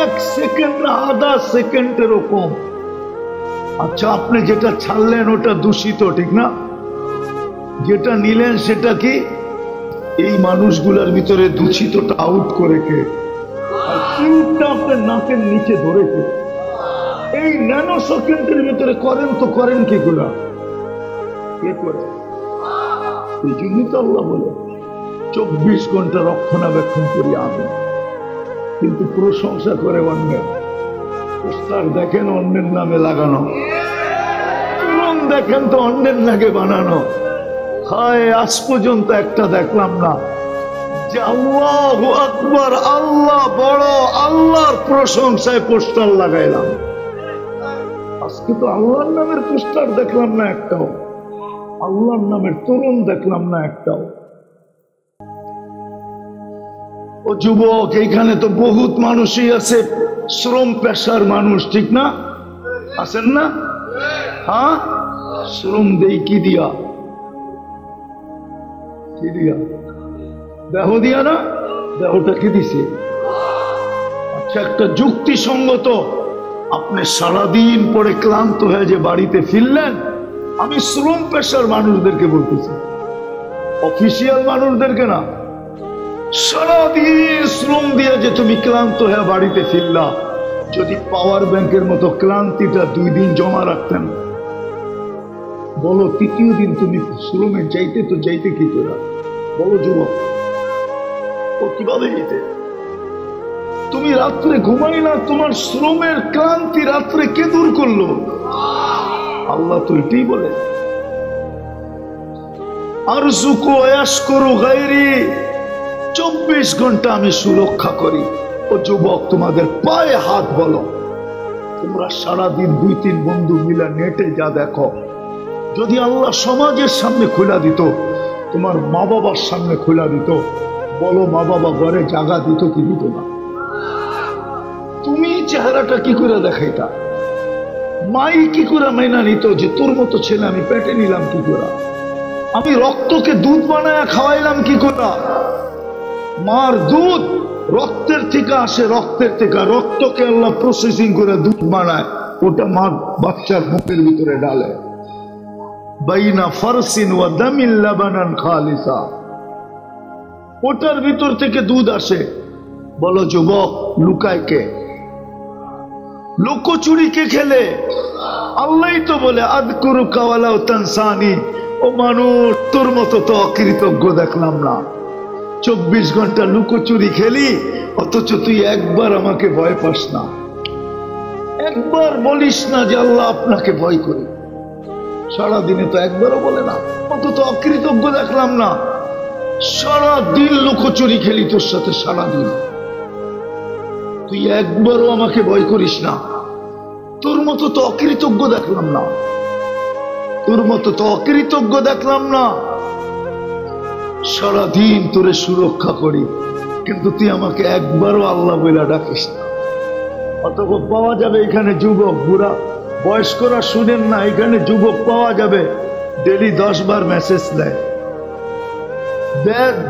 1 সেকেন্ড না আধা সেকেন্ডেরও কম। আচ্ছা, আপনি যেটা ছাড়লেন ওটা দূষিত, ঠিক না? যেটা নিলেন সেটা কি? এই মানুষগুলোর ভিতরে দূষিতটা আউট করে কে? আর চুলটা আপনার নাকের নিচে ধরেছে। এই ন্যানো সেকেন্ডের ভিতরে করেন তো করেন কি গুলা? কে করে? এই জন্যই তো আল্লাহ বলে 24 ঘন্টা রক্ষণাবেক্ষণ করি আমি। কিন্তু প্রশংসা করে অন্যের, পোস্টার দেখেন অন্যের নামে লাগানো, দেখেন তো অন্যের নামে বানানো। হায়, আজ পর্যন্ত একটা দেখলাম না যে আল্লাহু আকবার, আল্লাহ বড়, আল্লাহর প্রশংসায় পোস্টার লাগাইলাম। আজকে তো আল্লাহর নামের পোস্টার দেখলাম না একটাও, আল্লাহর নামের তরুণ দেখলাম না একটাও। ও যুবক, এইখানে তো বহুত মানুষই আছে শ্রম পেশার মানুষ, ঠিক না? আছেন না? হ্যাঁ, শ্রম দেই কি দিয়া? কি দিয়া? দেহ দিয়া না? দেহটা কি দিছে? আচ্ছা, একটা যুক্তিসঙ্গত, আপনি সারাদিন পরে ক্লান্ত হয়ে যে বাড়িতে ফিরলেন, আমি শ্রম পেশার মানুষদেরকে বলতেছি, অফিসিয়াল মানুষদেরকে না। সারাদিন শ্রম দিয়ে যে তুমি ক্লান্ত হয়ে বাড়িতে ফিরলা, যদি পাওয়ার ব্যাংকের মতো ক্লান্তিটা 2 দিন জমা রাখতেন, বলো 3য় দিন তুমি শ্রমে যাইতে তো যাইতে কি করে? বলো যুবক, ও কিভাবে যেতে? তুমি রাত্রে ঘুমাই না, তোমার শ্রমের ক্লান্তি রাত্রে কে দূর করলো? আল্লাহ তো এটাই বলে, আরজুকু ওয়া ইয়াশকুরু গায়রি, 24 ঘন্টা আমি সুরক্ষা করি। ও যুবক, তোমাদের পায়ে হাত বলো, তোমরা সারাদিন 2-3 বন্ধু মিলে নেটে যা দেখো, যদি আল্লাহ সমাজের সামনে খোলা দিত, তোমার মা বাবার সামনে খোলা দিত, বলো মা বাবা ঘরে জায়গা দিত কি দিত না? তুমি চেহারাটা কি করে দেখাইতা? মাই কি করে মাইনা নিত যে তোর মতো ছেলে আমি পেটে নিলাম কি করে? আমি রক্তকে দুধ বানায় খাওয়াইলাম কি করে? মার দুধ রক্তের থেকে আসে, রক্তের থেকে রক্তকে আল্লাহ প্রসেসিং করে দুধ বানায়, ওটা মা বাচ্চার মুখের ভিতরে ডালে। বাইনা ফারসিন ওয়া দামিন লাবানান খালিসা, ওটার ভিতর থেকে দুধ আসে। বলো যুবক, লুকায় কে? লুকোচুরি কে খেলে? আল্লাহই তো বলে আযকুরুকা ওয়া লা তানসানি। ও মানুষ, তোর মতো তো অকৃতজ্ঞ দেখলাম না। 24 ঘন্টা লুকোচুরি খেলি, অথচ তুই একবার আমাকে ভয় পাস না, একবার বলিস না যে আল্লাহ আপনাকে ভয় করি। সারাদিনে তো একবারও বলে না, অথচ অকৃতজ্ঞ দেখলাম না। সারাদিন লুকোচুরি খেলি তোর সাথে, সারাদিন তুই একবারও আমাকে ভয় করিস না। তোর মতো তো অকৃতজ্ঞ দেখলাম না, তোর মতো তো অকৃতজ্ঞ দেখলাম না। সারাদিন তোরে সুরক্ষা করি, কিন্তু তুই আমাকে একবারও আল্লাহ বইলা ডাকিস না। অতঃপর পাওয়া যাবে এখানে যুবক, বুড়া, বয়স্করা শুনেন না, এখানে যুবক পাওয়া যাবে ডেলি 10 বার মেসেজ দেয়,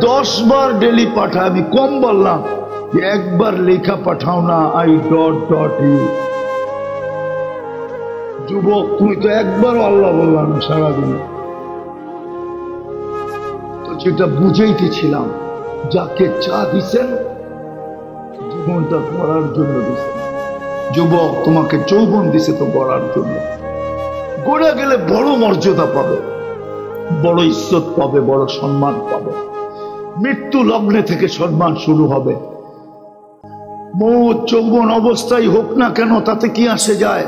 10 বার ডেলি পাঠায়। আমি কম বললাম, একবার লেখা পাঠাও না I.U। যুবক, তুমি তো একবারও আল্লাহ বললাম সারাদিন। তো যেটা বুঝাইতেছিলাম, যাকে চা দিছেন জীবনটা গড়ার জন্য দিছেন। যুবক, তোমাকে যৌবন দিছে তো গড়ার জন্য। গড়ে গেলে বড় মর্যাদা পাবে, বড় ইজ্জত পাবে, বড় সম্মান পাবে। মৃত্যু লগ্নে থেকে সম্মান শুরু হবে। মৌত যৌবন অবস্থায় হোক না কেন, তাতে কি আসে যায়,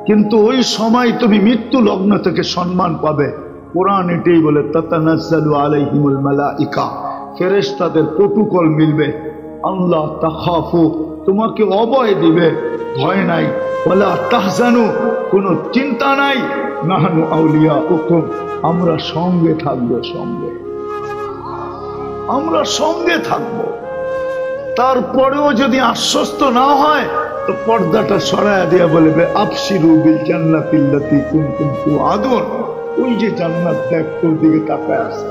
কিন্তু ওই সময় তুমি মৃত্যু লগ্ন থেকে সম্মান পাবে। কোরআন এটাই বলে, তাতানাজ্জালু আলাইহিমুল মালাইকা, ফেরেশতাদের প্রটোকল মিলবে। আল্লাহ তাখাফু, তোমাকে অভয় দিবে, ভয় নাই। ওয়ালা তাহজানু, কোনো চিন্তা নাই। নাহনু আউলিয়াউকুম, আমরা সঙ্গে থাকবো, সঙ্গে আমরা সঙ্গে থাকবো। তারপরেও যদি আশ্বস্ত না হয় তো পর্দাটা সরায়া দিয়া বলবে, আবশিরু বিল জান্নাতিল্লাতী কুনতুম তুআদুন। ওই যে জান্নাত দেখ, তোর দিকে তাকায় আছে।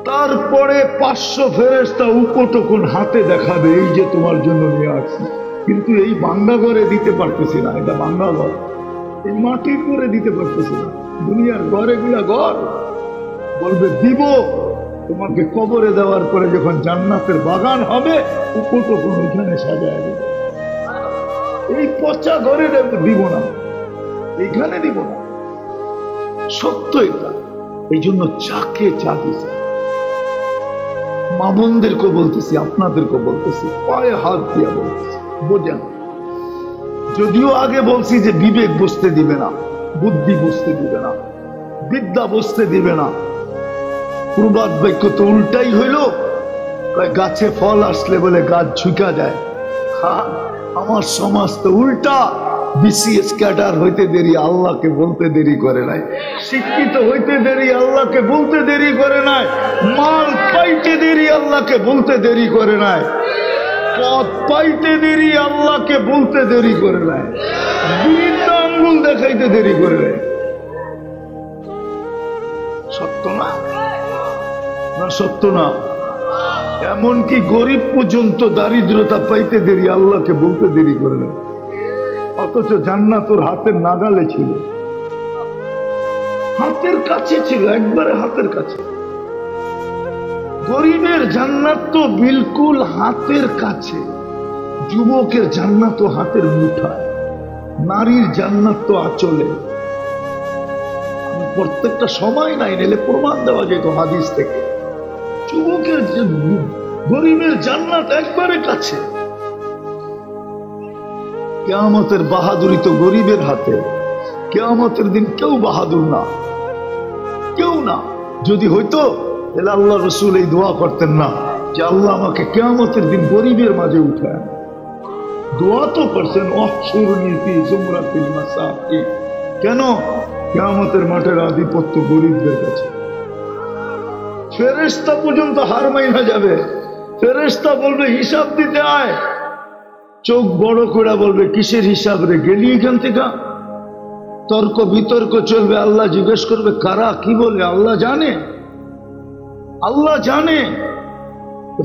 তারপরে 500 ফেরেশতা উপটকন হাতে দেখাবে, এই যে তোমার জন্য নিয়ে আসছি। কিন্তু এই ভাঙ্গা ঘরে দিতে পারতেছি না, এটা ভাঙ্গা ঘর, এই মাটির করে দিতে পারতেছি না। দুনিয়ার ঘরে গুলা ঘর বলবে দিব, তোমাকে কবরে দেওয়ার পরে যখন জান্নাতের বাগান হবে, উপটকন ওইখানে সাজায় দেবে। এই পচা ঘরে দিব না, এইখানে দিব না। সত্য এটা। এই জন্য চাকে চা দিছে। মা বোনদেরকে বলতেছি, আপনাদেরকে বলতেছি, পায়ে হাত দিয়ে বলতেছি, বোঝেন। যদিও আগে বলছি যে বিবেক বসতে দিবে না, বুদ্ধি বসতে দিবে না, বিদ্যা বসতে দিবে না। প্রবাদ বাক্য তো উল্টাই হইল। গাছে ফল আসলে বলে গাছ ঝুঁকা যায়। আমার সমাজ তো উল্টা। বিসিএস ক্যাডার হইতে দেরি, আল্লাহকে বলতে দেরি করে নাই। শিক্ষিত হইতে দেরি, আল্লাহকে বলতে দেরি করে নাই। মাল পাইতে দেরি, আল্লাহকে বলতে দেরি করে নাই। পথ পাইতে দেরি, আল্লাহকে বলতে দেরি করে নাই। বিনা আঙ্গুল দেখাইতে দেরি করে নাই। সত্য না? না সত্য না? এমনকি গরিব পর্যন্ত দারিদ্রতা পাইতে দেরি, আল্লাহকে বলতে দেরি করে নাই। অথচ জান্নাত ওর হাতের নাগালে ছিল, হাতের কাছে ছিল, একবারে হাতের কাছে। গরিবের জান্নাত তো বিলকুল হাতের কাছে। যুবকের জান্নাত তো হাতের মুঠায়, নারীর জান্নাত তো আঁচলে। প্রত্যেকটা সময় নাই, নিলে প্রমাণ দেওয়া যেত হাদিস থেকে। যুবকের গরিবের জান্নাত একবারে কাছে। কিয়ামতের বাহাদুরি তো গরিবের হাতে। কিয়ামতের দিন কেউ বাহাদুর না, কেউ না। যদি হইতো তাহলে আল্লাহ রসুল এই দোয়া করতেন না যে আল্লাহ আমাকে কিয়ামতের দিন গরিবের মাঝে উঠায়। দোয়া তো করছেন, অহশুরনি ফি জুমরাতিল মাসাকিন। কেন? কিয়ামতের মাঠের আধিপত্য গরিবদের কাছে। ফেরেশতা পর্যন্ত হার মাইনা যাবে। ফেরেশতা বলবে হিসাব দিতে আয়। চোখ বড় করে বলবে, কিসের হিসাব রে, গেলি এখান থেকে? তর্ক বিতর্ক চলবে। আল্লাহ জিজ্ঞেস করবে, কারা কি বলে? আল্লাহ জানে, আল্লাহ জানে।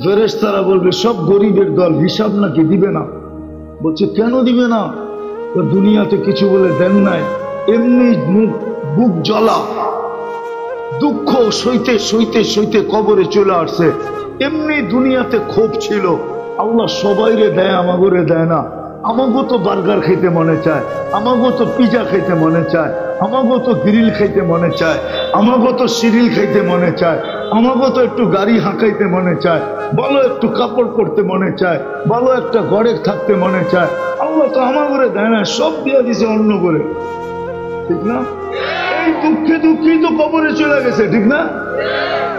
ফেরেশতারা বলবে, সব গরিবের দল, হিসাব নাকি দিবে না? বলছে, কেন দিবে না? দুনিয়াতে কিছু বলে দেন নাই, এমনি বুক জ্বলা, দুঃখ সইতে সইতে সইতে কবরে চলে আসছে। এমনি দুনিয়াতে ক্ষোভ ছিল। আল্লাহ সবাইরে দেয়, আমাগরে দেয় না। আমাগো তো বার্গার খাইতে মনে চায়, আমাগো তো পিজা খাইতে মনে চায়, আমাগো তো গ্রিল খাইতে মনে চায়, আমাগো তো সিরিল খাইতে মনে চায়, আমাগো তো একটু গাড়ি হাঁকাইতে মনে চায়, ভালো একটু কাপড় পরতে মনে চায়, ভালো একটা ঘরে থাকতে মনে চায়। আল্লাহ তো আমাগরে দেয় না, সব দিয়ে দিছে অন্য করে। ঠিক না? এই দুঃখে দুঃখেই তো কবরে চলে গেছে। ঠিক না?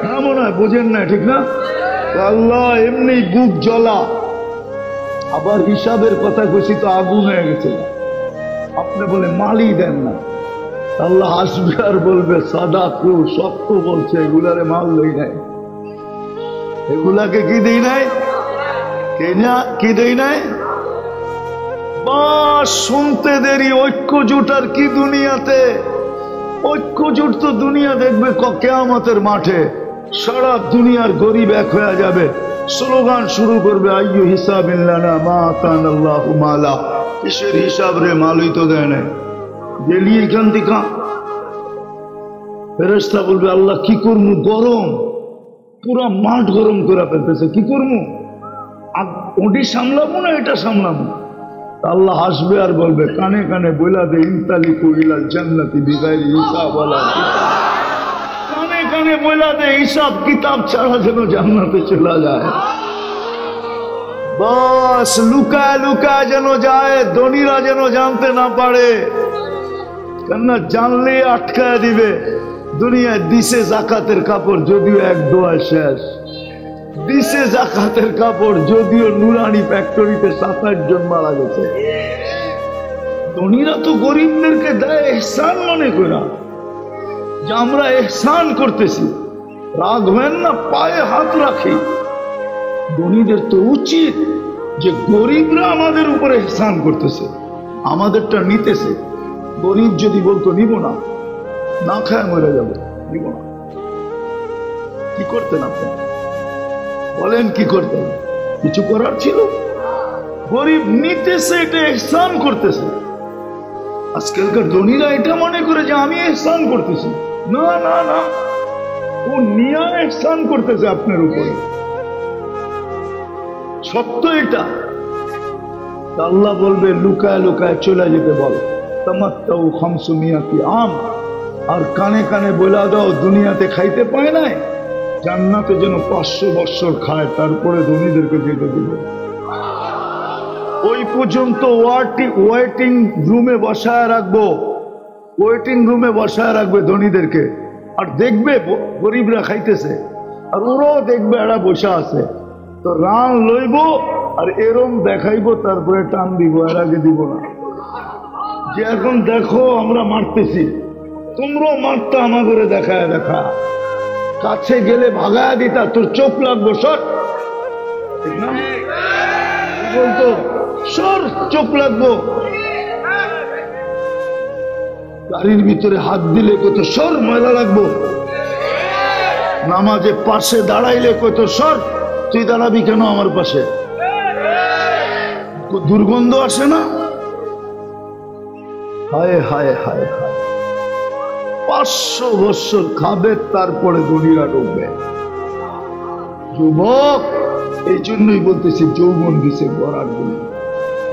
না মনে হয় বোঝেন না? ঠিক না? আল্লাহ এমনি বুক জ্বলা। আবার হিসাবের কথা খুশি তো আগুন হয়ে গেছে। আপনি বলে মালই দেন না, আল্লাহ আসবে আর বলবে, সাদা কু সত্য বলছে, এগুলারে মাল লই নাই, এগুলাকে কি দেই নাই, কি দেই নাই। বাস শুনতে দেরি। ঐক্য জোট আর কি দুনিয়াতে? ঐক্য জোট তো দুনিয়া দেখবে কিয়ামতের মাঠে। সারা দুনিয়ার গরিব এক হয়ে যাবে। স্লোগান শুরু করবে, আইয়ু হিসাবিন লানা মা আতানাল্লাহু মালা। কিসের হিসাব রে? মালই তো দেয় না। গেলি এখান থেকে ফেরেশতা বলবে, আল্লাহ কি করবো, গরম, পুরা মাঠ গরম করে ফেলতেছে, কি করবো? ওটি সামলাবো না এটা সামলাবো? আল্লাহ হাসবে আর বলবে, কানে কানে বইলা দে, ইনতালিকু ইলাল জান্নাতি বিগাইরি হিসাব ওয়ালা কিতাব। কানে কানে বইলা দে, হিসাব কিতাব ছাড়া যেন জান্নাতে চলে যায়। বাস লুকায় লুকায় যেন যায়, ধনীরা যেন জানতে না পারে, কেননা জানলে আটকায় দিবে। দুনিয়ায় দিছে জাকাতের কাপড়, যদিও এক দোয়া শেষ। দিছে জাকাতের কাপড়, যদিও নুরানি ফ্যাক্টরিতে 7-8 জন মারা গেছে। ধনীরা তো গরিবদেরকে দেয় এহসান মনে করা, যে আমরা এহসান করতেছি। রাখবেন না, পায়ে হাত রাখি। ধনীদের তো উচিত যে গরিবরা আমাদের উপরে এহসান করতেছে, আমাদেরটা নিতেছে। গরিব যদি বলতো নিব না, না খায় মরে যাবে, নিব না, কি করতেন আপনি? বলেন কি করতেন? কিছু করার ছিল? গরিব নিতেছে, এটা এহসান করতেছে। আজকালকার ধনীরা এটা মনে করে যে আমি এহসান করতেছি। না না না, ও নিয়া এহসান করতেছে আপনার উপরে। সত্য এটা। আল্লাহ বলবে, লুকায় লুকায় চলে যেতে বল, তামাত্তাউ 500 আম। আর কানে কানে বলে দাও, দুনিয়াতে খাইতে পায় নাই, জান্নাতে যেন 500 বছর খায়, তারপরে ধনীদেরকে যেতে দিবে। ওই পর্যন্ত ওয়েটিং রুমে বসায় রাখবো, ওয়েটিং রুমে বসায় রাখবে ধনীদেরকে। আর দেখবে গরিবরা খাইতেছে, আর ওরাও দেখবে এরা বসা আছে, তো রান লইব আর এরম দেখাইবো, তারপরে টান দিব, এর আগে দিব না। যে এখন দেখো আমরা মারতেছি, তোমরাও মারতা আমাদের দেখায় দেখা। কাছে গেলে ভাগায় দিতা, তোর চোখ লাগবো, সর, ঠিক না? বলতো সর, চোখ লাগবো। গাড়ির ভিতরে হাত দিলে কত সর, ময়লা লাগবো। নামাজে পাশে দাঁড়াইলে কত সর, তুই দাঁড়াবি কেন আমার পাশে? দুর্গন্ধ আসে না? হায় হায় হায় হায়। 500 বছর খাবে, তারপরে দুনিয়া ডুববে। যুবক, এই জন্যই বলতেছি, যৌবন দিছে গড়ার জন্য।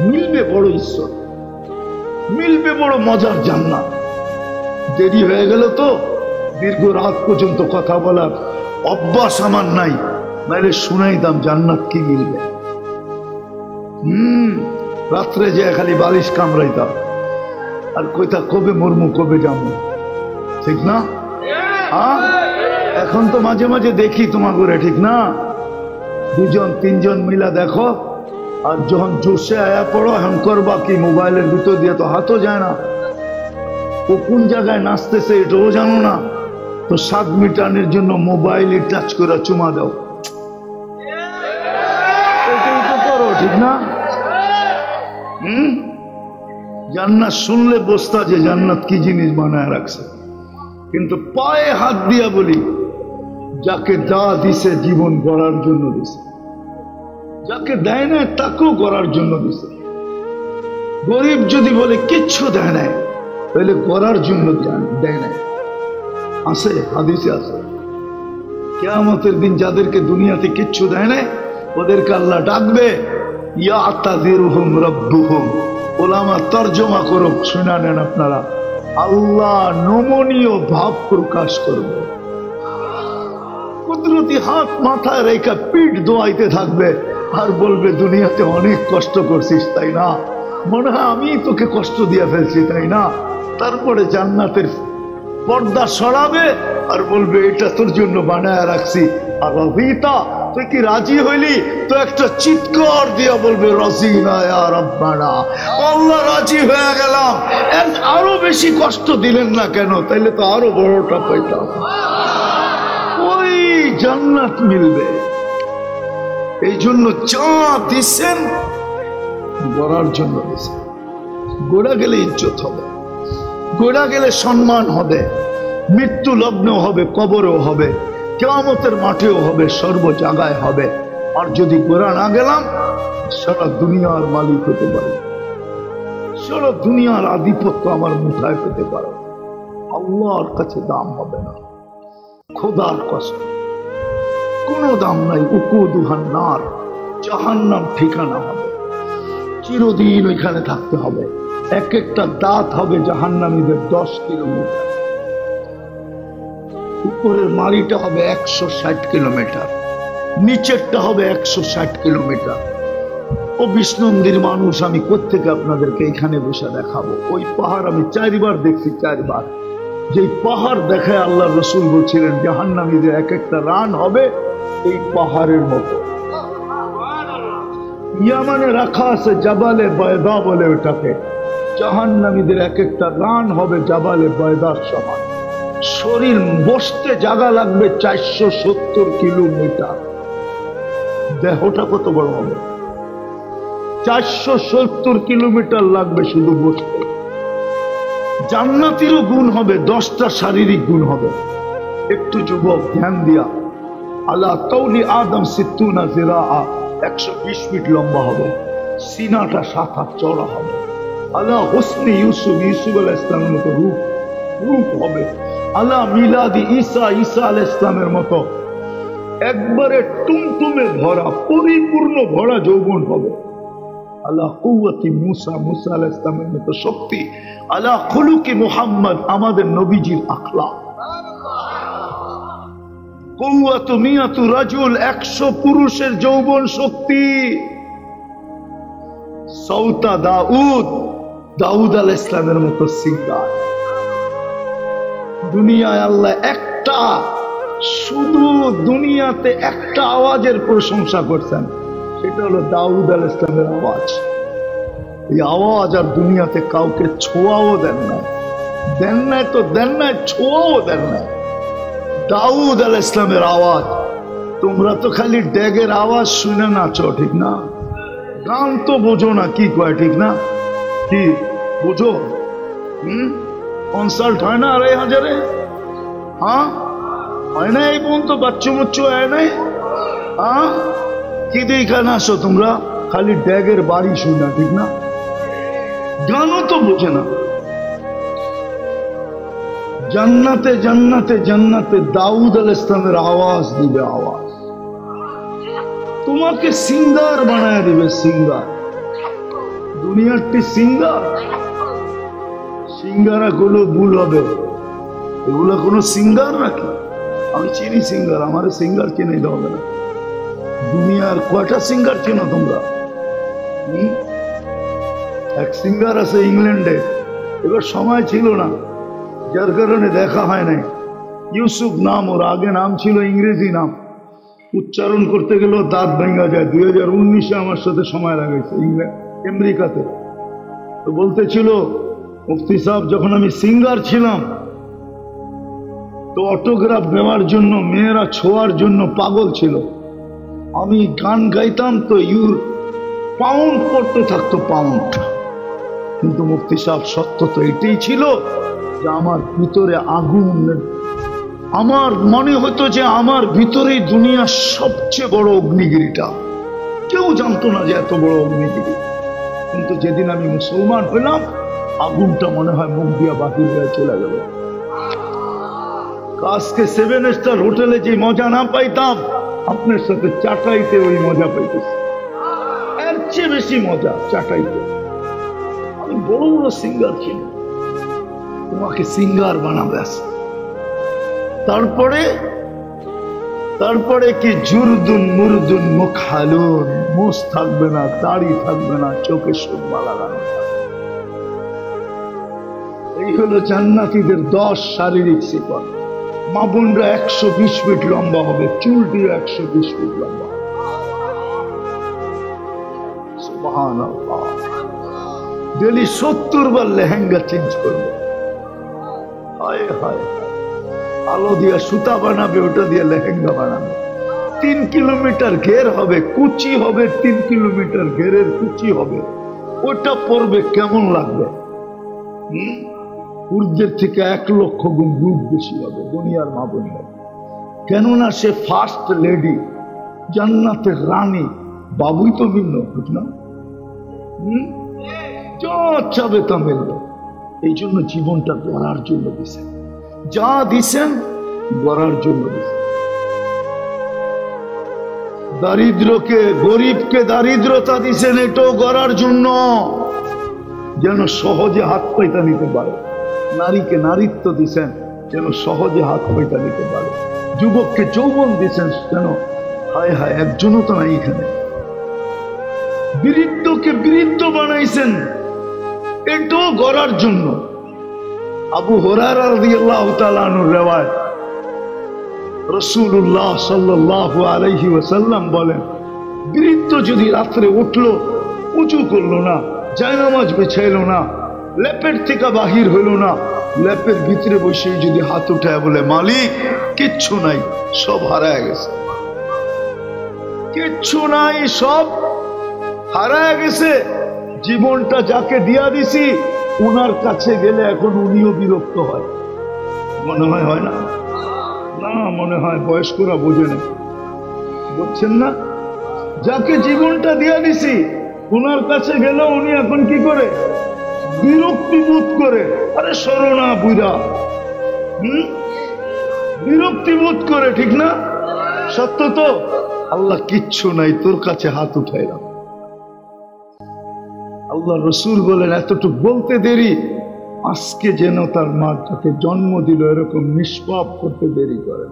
মিলবে বড় ঈশ্বর, মিলবে বড় মজার জান্নাত। দেরি হয়ে গেল তো, দীর্ঘ রাত পর্যন্ত কথা বলার অভ্যাস আমার নাই, নাইলে শুনাইতাম জান্নাত কি মিলবে। রাত্রে যে খালি বালিশ কামড়াইতাম আর কইতা কবে মরমু, কবে যাবো, ঠিক না? এখন তো মাঝে মাঝে দেখি তোমার করে, ঠিক না? 2-3 মিলা দেখো, আর যখন জোশে আয়া পড়ো, এখন করবা কি? মোবাইলের ভিতর দিয়ে তো হাতও যায় না, ও কোন জায়গায় নাচতেছে এটাও জানো না, তো 7 মিটারের জন্য মোবাইলে টাচ করে চুমা দাও, করো, ঠিক না? জান্নাত শুনলে বস্তা যে জান্নাত কি জিনিস বানায় রাখছে। কিন্তু পায়ে হাত দিয়া বলি, যাকে যা দিছে জীবন গড়ার জন্য দিছে, যাকে দেয় না তাকেও গড়ার জন্য দিছে। গরিব যদি বলে কিচ্ছু দেয় নাই, তাহলে গড়ার জন্য দেয় নাই। আছে, হাদিসে আছে, কিয়ামতের দিন যাদেরকে দুনিয়াতে কিচ্ছু দেয় নাই, ওদেরকে আল্লাহ ডাকবে, ইয়াতাযিরুহুম রাব্বুহুম। ওলামা তর্জমা করুক, শুনে নেন আপনারা। আল্লাহ নমনীয় ভাব প্রকাশ করবে, কুদরতি হাত মাথায় রেখে পিঠ দোয়াইতে থাকবে, আর বলবে, দুনিয়াতে অনেক কষ্ট করছিস তাই না, মনে হয় আমি তোকে কষ্ট দিয়ে ফেলছি তাই না? তারপরে জান্নাতের পর্দা সরাবে আর বলবে, এটা তোর জন্য বানায় রাখছি। আর রবিতা, তুই কি রাজি হইলি? তো একটা চিৎকার দিয়া বলবে, রাজিনা ইয়া রাব্বানা, আল্লাহ রাজি হয়ে গেলাম। আরো বেশি কষ্ট দিলেন না কেন? তাইলে তো আরো বড়টা পাইতাম। ওই জান্নাত মিলবে। এই জন্য যা দিচ্ছেন গড়ার জন্য দিচ্ছেন। গোড়া গেলে ইজ্জত হবে, গোড়া গেলে সম্মান হবে, মৃত্যু লগ্ন হবে, কবরও হবে, কিয়ামতের মাঠেও হবে, সর্ব জায়গায় হবে। আর যদি গোড়া না গেলাম সারা দুনিয়ার মালিক হতে পারে, সারা দুনিয়ার আধিপত্য আমার মুঠায় পেতে পারে, আল্লাহর কাছে দাম হবে না। খোদার কসম কোনো দাম নাই। উকুদুহান নার, জাহান্নাম ঠিকানা হবে, চিরদিন ওইখানে থাকতে হবে। এক একটা দাঁত হবে জাহান্নামীদের 10 কিলোমিটার, উপরের মাড়িটা হবে 160 কিলোমিটার, নিচেরটা হবে 160 কিলোমিটার। ও বিষ্ণুন্দির মানুষ, আমি কোত্থেকে আপনাদেরকে এখানে বসে দেখাবো? ওই পাহাড় আমি 4 বার দেখছি, 4 বার। যে পাহাড় দেখায় আল্লাহ রসুল বলছিলেন জাহান্নামীদের এক একটা রান হবে এই পাহাড়ের মতো। ইয়ামানে রাখা আছে জাবালে বয়দা বলে ওটাকে। জাহান্নামীদের এক একটা রান হবে জাবালে বয়দার সমান। শরীর বসতে জায়গা লাগবে 470 কিলোমিটার। দেহটা কত বড় হবে? 470 কিলোমিটার লাগবে শুধু বসতে। জান্নাতিরও গুণ হবে, 10টা শারীরিক গুণ হবে। একটু যুবক ধ্যান দিয়া, আলা তাওলি আদম 60 জিরাআ, 120 ফিট লম্বা হবে, সিনাটা 7 হাত চওড়া হবে। আলা হুসনি ইউসুফ, ইউসুফ আলাইহিস সালামের মতো রূপ হবে। আলা মিলাদি ঈসা, ঈসা আলাইহিস সালামের মতো একবারে টুমটুমে ভরা, পরিপূর্ণ ভরা যৌবন হবে। আলা কুওয়াতি মুসা, মুসা আলাইহিস সালামের মতো শক্তি। আলা খুলুকি মুহাম্মদ, আমাদের নবীজির আখলাক। কুওয়াতু মিয়াতু রাজুল, 100 পুরুষের যৌবন শক্তি। সৌতা দাউদ, দাউদ আলাইহিস সালামের মতো সিঙ্গার। দুনিয়ায় আল্লাহ একটা, শুধু দুনিয়াতে একটা আওয়াজের প্রশংসা করছেন, সেটা হলো দাউদ আলাইহিস সালামের আওয়াজ। এই আওয়াজ আর দুনিয়াতে কাউকে ছোঁয়াও দেন নাই, দেন নাই তো দেন নাই, ছোঁয়াও দেন নাই। দাউদ আলাইহিস সালামের আওয়াজ। তোমরা তো খালি ড্যাগের আওয়াজ শুনে নাচো, ঠিক না? গান তো বোঝো না, কি কয়, ঠিক না? কি বোঝো? কনসার্ট হয় না 2,500-এ? হ্যাঁ হয় না? এই পর্যন্ত বাচ্চু মুচ্চু হয় নাই? হ্যাঁ কি দেখানে আসো তোমরা? খালি ড্যাগের বাড়ি শুনা, ঠিক না? গানও তো বোঝে না। জান্নাতে জান্নাতে জান্নাতে দাউদ আলাইহিস সালামের আওয়াজ দিবে, আওয়াজ তোমাকে সিঙ্গার বানায় দিবে, সিঙ্গার। দুনিয়ারটি সিঙ্গার, সিঙ্গারা গুলো ভুল হবে, এগুলো কোনো সিঙ্গার নাকি? আমি চিনি সিঙ্গার, আমার সিঙ্গার চিনে দেওয়া হবে না। দুনিয়ার কয়টা সিঙ্গার চেনো তোমরা? এক সিঙ্গার আছে ইংল্যান্ডে, এবার সময় ছিল না, যার কারণে দেখা হয় নাই। ইউসুফ নাম ওর, আগে নাম ছিল ইংরেজি নাম, উচ্চারণ করতে গেলেও দাঁত ভেঙা যায়। 2019-এ আমার সাথে সময় লাগাইছে আমেরিকাতে। তো বলতেছিল মুফতি সাহেব, যখন আমি সিঙ্গার ছিলাম তো অটোগ্রাফ দেওয়ার জন্য মেয়েরা ছোঁয়ার জন্য পাগল ছিল। আমি গান গাইতাম তো পাউন্ড পড়তে থাকতো, পাউন্ড। কিন্তু মুফতি সাহেব সত্য তো এটাই ছিল যে আমার ভিতরে আগুন, আমার মনে হতো যে আমার ভিতরেই দুনিয়ার সবচেয়ে বড় অগ্নিগিরিটা। কেউ জানতো না যে এত বড় অগ্নিগিরি। কিন্তু যেদিন আমি মুসলমান হইলাম, আগুনটা মনে হয় মুখ দিয়া বাহির হয়ে চলে গেল। আজকে 7 স্টার হোটেলে যে মজা না পাইতাম, আপনার সাথে চাটাইতে ওই মজা পাইতেছি। এর চেয়ে বেশি মজা চাটাইতে। আমি বড় বড় সিঙ্গার ছিল, তোমাকে সিঙ্গার বানাবে। তারপরে কি জুরদুন মুরদুন মুখালুন, মুখ থাকবে না, দাড়ি থাকবে না, চোখে সুরমা লাগানো। এই হলো জান্নাতীদের 10 শারীরিক সিফাত। মা বোনরা 120 ফিট লম্বা হবে, চুলটিও 120 ফিট লম্বা। সুবহানাল্লাহ। ডেলি 70 বার লেহেঙ্গা চেঞ্জ করবে। হায় হায়, আলো দিয়া সুতা বানাবে, ওটা দিয়ে লেহেঙ্গা বানাবে। 3 কিলোমিটার ঘের হবে, কুচি হবে, 3 কিলোমিটার ঘেরের কুচি হবে। ওটা পরবে, কেমন লাগবে? সূর্যের থেকে 1 লক্ষ গুণ রূপ বেশি হবে দুনিয়ার মা বোনরা। কেননা সে ফার্স্ট লেডি, জান্নাতের রানী, বাবুই তো ভিন্ন, ঠিক না? যা চাবে তা মিলবে। এই জন্য জীবনটা গড়ার জন্য দিছেন, যা দিছেন গড়ার জন্য দিছেন। দারিদ্রকে, গরিবকে দারিদ্রতা দিছেন এটাও গড়ার জন্য, যেন সহজে হাত পাইতা নিতে পারে। নারীকে নারীত্ব দিছেন যেন সহজে হাত পাইতা নিতে পারে। যুবককে যৌবন দিছেন যেন হায় হায় একজনও তো নাই এখানে। বৃদ্ধকে বৃদ্ধ বানাইছেন এটাও গড়ার জন্য। আবু হুরায়রা রাদিয়াল্লাহু তাআলা আনহু রিওয়ায়াত, রাসূলুল্লাহ সাল্লাল্লাহু আলাইহি ওয়াসাল্লাম বলেন, বৃদ্ধ যদি রাত্রে উঠলো, উঁচু করলো না, জায়নামাজ বিছাইলো না, লেপের থেকে বাহির হইলো না, লেপের ভিতরে বসে যদি হাত উঠায় বলে মালিক কিচ্ছু নাই, সব হারায় গেছে, কিচ্ছু নাই, সব হারায় গেছে। জীবনটা যাকে দিয়া দিছি উনার কাছে গেলে এখন উনিও বিরক্ত হয়, মনে হয়, হয় না? না, মনে হয় বয়স্করা বোঝে না, বুঝছেন না? যাকে জীবনটা দিয়া দিছি উনার কাছে গেলে উনি এখন কি করে? বিরক্তি বোধ করে। আরে সরনা বুইরা, বিরক্তি বোধ করে, ঠিক না? সত্য তো? আল্লাহ কিচ্ছু নাই, তোর কাছে হাত উঠাইলাম। আল্লাহ রসুল বলেন এতটুকু বলতে দেরি, আজকে যেন তার মা তাকে জন্ম দিল এরকম নিষ্পাপ করতে দেরি করে।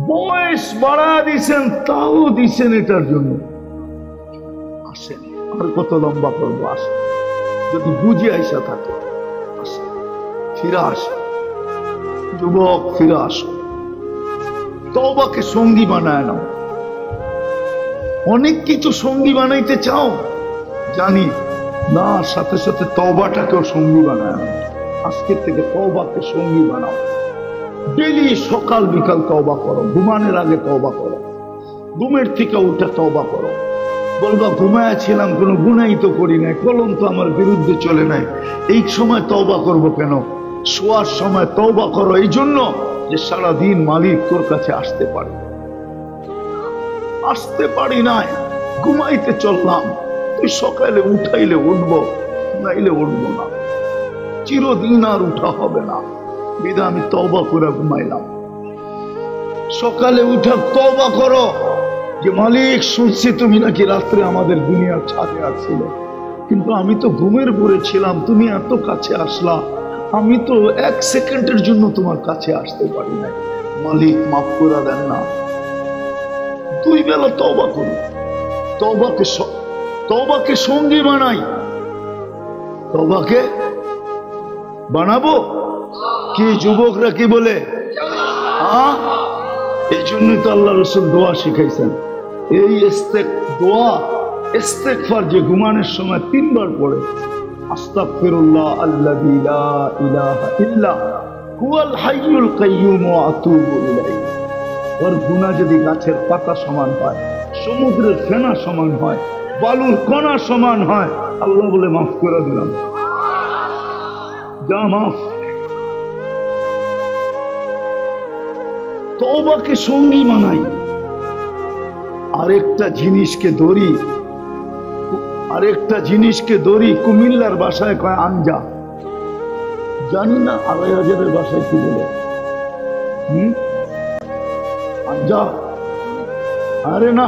বয়স বাড়া দিছেন, তাও দিছেন এটার জন্য। আসেন, আর কত লম্বা করবো? আসে, যদি বুঝে আইসা থাকে আসে, ফিরে আসে। যুবক ফিরে আসো, তওবাকে সঙ্গী বানায় নাও। অনেক কিছু সঙ্গী বানাইতে চাও জানি না, সাথে সাথে তওবাটাকেও সঙ্গী বানায় নাও। আজকের থেকে তওবাকে সঙ্গী বানাও। ডেলি সকাল বিকাল তওবা করো, ঘুমানোর আগে তওবা করো, ঘুমের থেকে উঠে তওবা করো। বলবা ঘুমায়া ছিলাম, কোনো গুনাই তো করি নাই, কলম তো আমার বিরুদ্ধে চলে নাই, এই সময় তওবা করব কেন? শোয়ার সময় তওবা করো এই জন্য যে সারাদিন মালিক তোর কাছে আসতে পারে। আসতে পারি নাই, ঘুমাইতে চললাম, তুই সকালে উঠাইলে উঠবো, নাইলে উঠবো না, চিরদিন আর উঠা হবে না, বিধা আমি তওবা করে ঘুমাইলাম। সকালে উঠে তওবা করো যে মালিক শুনছি তুমি নাকি রাত্রে আমাদের দুনিয়ার ছাদে আসছিলে, কিন্তু আমি তো ঘুমের পরে ছিলাম, তুমি এত কাছে আসলা, আমি তো এক সেকেন্ডের জন্য তোমার কাছে আসতে পারি নাই, মালিক মাফ করে দেন না। দুই বেলা তওবা করি, তওবাকে সঙ্গী বানাই। তওবাকে বানাবো কি? যুবকরা কি বলে? এই জন্যই তো আল্লাহ রাসূল দোয়া শিখাইছেন। এই দোয়া ইস্তেগফার যে ঘুমানোর সময় 3 বার পড়ে, আস্তাগফিরুল্লাহ আল্লাযী লা ইলাহা ইল্লা হুয়াল হাইয়ুল কাইয়্যুম ওয়া আতুবু ইলাইহি। ওর গুনাহ যদি গাছের পাতা সমান হয়, সমুদ্রের ফেনা সমান হয়, বালুর কণা সমান হয়, আল্লাহ বলে মাফ করে দিলাম, যা মাফ। তওবাকে সঙ্গী বানাই। আরেকটা জিনিসকে ধরি, কুমিল্লার ভাষায় কয় আঞ্জা, জানি না আড়াই হাজারের ভাষায় কি বলে, আঞ্জা। আরে না,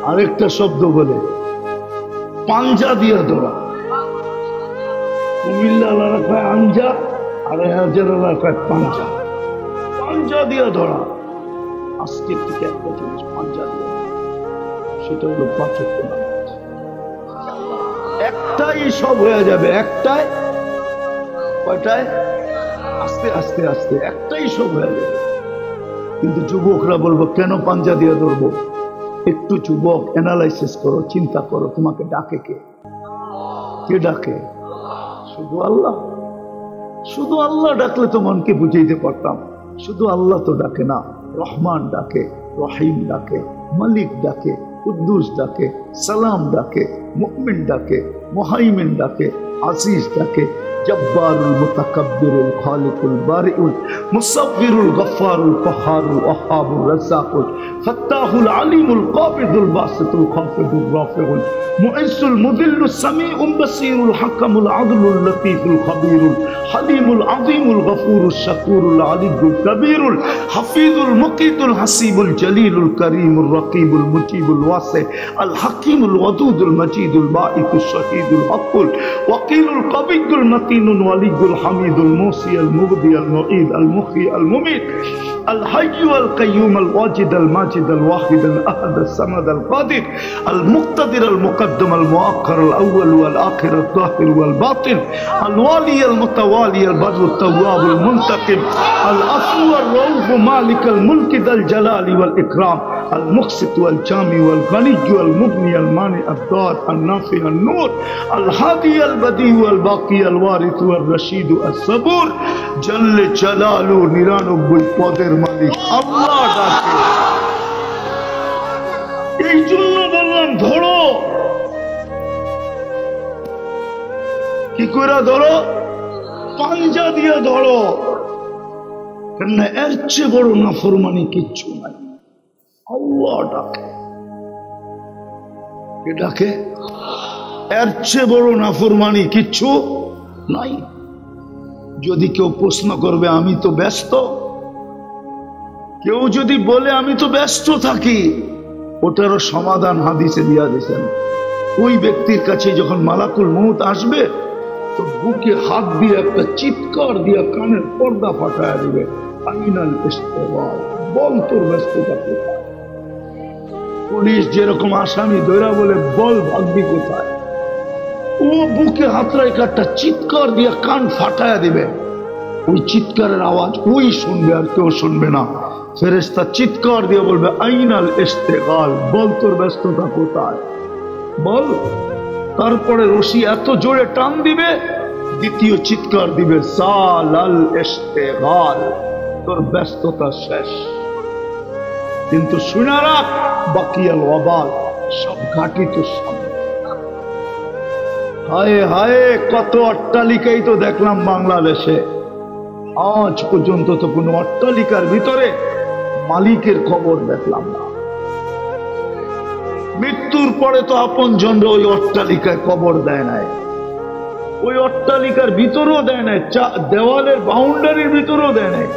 আরেকটা শব্দ বলে পাঞ্জা দিয়া ধরা। কুমিল্লার কয় আঞ্জা, আড়াই হাজারের কয় পাঞ্জা। পাঞ্জা দিয়া ধরা। আজকের থেকে একটা জিনিস পাঞ্জা দিয়া, সেটা হলো 5 ওয়াক্ত নামাজ। একটাই সব হয়ে যাবে, একটাই। কয়টায়? আস্তে আস্তে আস্তে একটাই সব হয়ে যাবে। কিন্তু যুবকরা বলবো কেন পাঞ্জা দিয়ে ধরবো? একটু যুবক অ্যানালাইসিস করো, চিন্তা করো, তোমাকে ডাকে কে? কে ডাকে? শুধু আল্লাহ। শুধু আল্লাহ ডাকলে তো মনকে বুঝাইতে পারতাম। শুধু আল্লাহ তো ডাকে না, রহমান ডাকে, রহিম ডাকে, মালিক ডাকে, কুদ্দুস ডাকে, সালাম ডাকে, মুমিন ডাকে, মুহাইমিন ডাকে, আজিজ ডাকে, জব্বারুল মুতাকাব্বিরুল খালিকুল বারিউল মুসাব্বিরুল গফফারুল কাহ্হারুল ওয়াহ্হাবুর রাজ্জাকুল ফাত্তাহুল আলিমুল কাবিদুল বাসিতুল খাফিদুর রাফিউল মুইজ্জুল মুযিল্লুস সামিউল বাসীরুল হাকামুল আদলুল লতীফুল খবীরুল হালিমুল আযীমুল গফুরুশ শাকুরুল আলিয়ুল কবীরুল হাফিজুল মুকিতুল হাসিবুল জলিলুল করিমুর রকিবুল মুজিবুল ওয়াসি আল হাকিমুল ওয়াদুদুল মজিদুল বাঈসুশ শহীদুল হকুল ওয়াকিলুল কবিয়ুল মতিনুল ওয়ালিয়ুল হামিদুল মুসিয়াল মুবদিয়াল মুঈদ আল মুখী আল মুমিত الحي القيوم الواجد الماجد الواحد الأحد الصمد القادر المقتدر المقدم المؤخر الأول والآخر الظاهر والباطن الوالي المتوالي البر التواب المنتقم العفو الرؤوف مالك الملك ذا الجلال والإكرام المقسط والجامع والغني والمغني المانع الضار النافع النور الهادي البديع الباقي الوارث والرشيد الصبور جل جلاله নিরানব্বই পদের মালিক আল্লাহ ডাকে। এই জন্য বললাম ধরো, কি করে ধরো? পাঞ্জা দিয়ে ধরো, কেননা এর চেয়ে বড় নাফরমানি কিচ্ছু নাই। আল্লাহ ডাকে, ডাকে, এর চেয়ে বড় নাফরমানি কিচ্ছু নাই। যদি কেউ প্রশ্ন করবে আমি তো ব্যস্ত, কেউ যদি বলে আমি তো ব্যস্ত থাকি, ওটারও সমাধান হাদিসে দিয়া দিয়েছেন। ওই ব্যক্তির কাছে যখন মালাকুল মউত আসবে তো বুকে হাত দিয়ে একটা চিৎকার দিয়ে কানের পর্দা ফাটায় দিবে, আইনাল ইস্তেগফার, বল তোর ব্যস্ততা কোথায়। পুলিশ যেরকম আসামি ধরা বলে বল ভাগবি কোথায়, ও বুকে হাত রেখে একটা চিৎকার দিয়ে কান ফাটায় দিবে। ওই চিৎকারের আওয়াজ ওই শুনবে, আর কেউ শুনবে না। ফেরেশতা চিৎকার দিয়ে বলবে আইনাল ইস্তেগাল, বল তোর ব্যস্ততা কোথায়, বল। তারপরে রশি এত জোরে টান দিবে, দ্বিতীয় চিৎকার দিবে সালাল ইস্তেগাল, তোর ব্যস্ততা শেষ। কিন্তু শুনে রাখ, বাকিয়াল ওয়াবাল, সব ঘাটি তো সামনে। হায় হায়, কত অট্টালিকাই তো দেখলাম বাংলাদেশে, আজ পর্যন্ত তো কোনো অট্টালিকার ভিতরে মালিকের খবর দেখলাম না। মৃত্যুর পরে তো আপন জনরা ওই অট্টালিকায় কবর দেয় নাই, ওই অট্টালিকার ভিতরেও দেয় নাই, দেওয়ালের বাউন্ডারির ভিতরেও দেয় নাই,